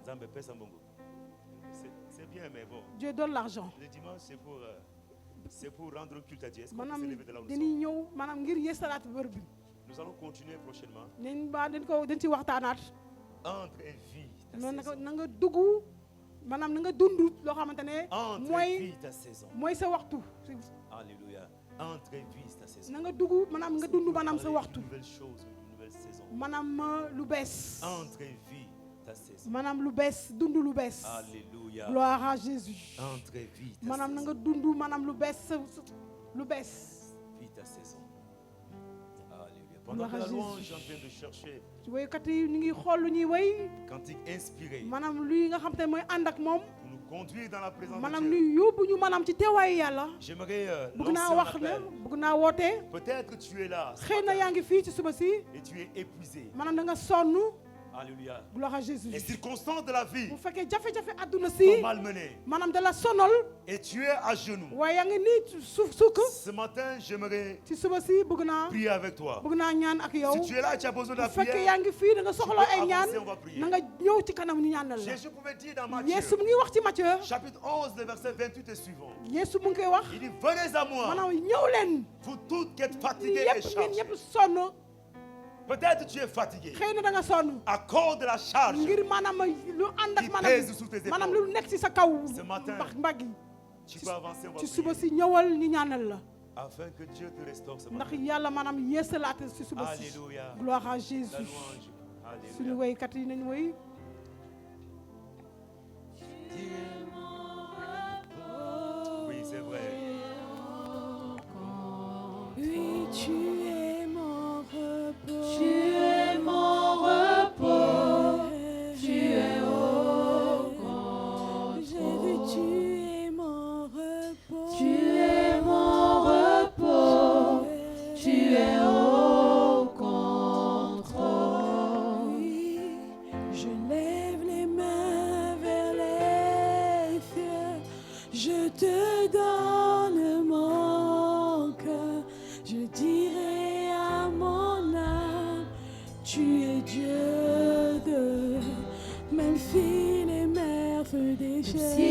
Zambé, paix Sambongo. C'est bien, mais bon, Dieu donne l'argent le dimanche, c'est pour rendre un culte à Dieu. Est-ce qu'on peut maanaam s'élever de là où nous dañuy sommes? ñëw maanaam ngir yeesalaat bërëb bi Nous allons continuer prochainement. dañ ci waxtaanaat Entre et vis ta noonu saison. na nga dugg maanaam na nga dund loo xamante ne Entre et mooy vis ta saison. mooy sa waxtu Alléluia. Entre et vis ta saison. na nga dugg maanaam nga dund maanaam sa Parler waxtu d'une nouvelle chose, d'une nouvelle saison. maanaam lu bees Entre et vis ta saison. maanaam lu bees dund lu bees Alléluia. gloire à Jésus Entre et vis ta maanaam na nga saison. dund maanaam lu bees lu bees Vis ta saison. Alléluia. Pendant que la Gloire à louange Jésus. est en train de chercher woykat yi ñu ngi xool lu ñuy woy cantique inspiré maanaam luy nga xam te ne mooy ànd ak moom pour nous conduire dans la présence maanaam de Dieu. luy yóbbu ñu maanaam ci teewaayu yàlla J'aimerais bëgg lancer naa un wax ne appel. bëgg naa woote Peut-être que tu es là ce xëy na matin yaa ngi fii ci suba si et tu es épuisé. maanaam da nga sonn Alléluia. gloire à Jésus Les circonstances de la vie bu fekkee jafe-jafe àdduna sont si malmenées maanaam da la sonal et tu es à genoux. waaye yaa ngi nii sukk Ce matin, j'aimerais ci suba si bëgg naa prier avec toi. ñaan ak yow Si tu es là et tu as besoin de bu la fekkee prière, yaa ngi fii da nga soxla ay ñaan avancer, on va prier. na nga ñëw ci kanam ñu ñaanal la Jésus pouvait dire dans Matthieu, Yeesu mu ngi wax ci Matthieu chapitre 11, le verset 28 et suivant. Yeesu mu ngi koy wax Il dit, venez à moi, maanaam ñëw leen vous toutes qui êtes fatigués et yëpp ngeen chargés. ñëpp sonn Peut-être tu es fatigué xëy na da nga sonn à cause de la charge. ngir maanaam lu ànd ak Qui pèse sous tes épaules. maanaam lu nekk ci sa kaw Ce matin, mbagg yi Tu peux avancer, on va ci suba prier. si ñëwal ñu ñaanal la Afin que Dieu te restaure ce ndax matin. yàlla maanaam yeesalaat ci suba si Alléluia. gloire à La Jésus louange. suñu Alléluia. woykat yi nañ woy Oui, c'est vrai. oui tu es mon repos Tu es mon repos, tu es au contrôle. Tu es Dieu de même fine et merveilleux des cieux.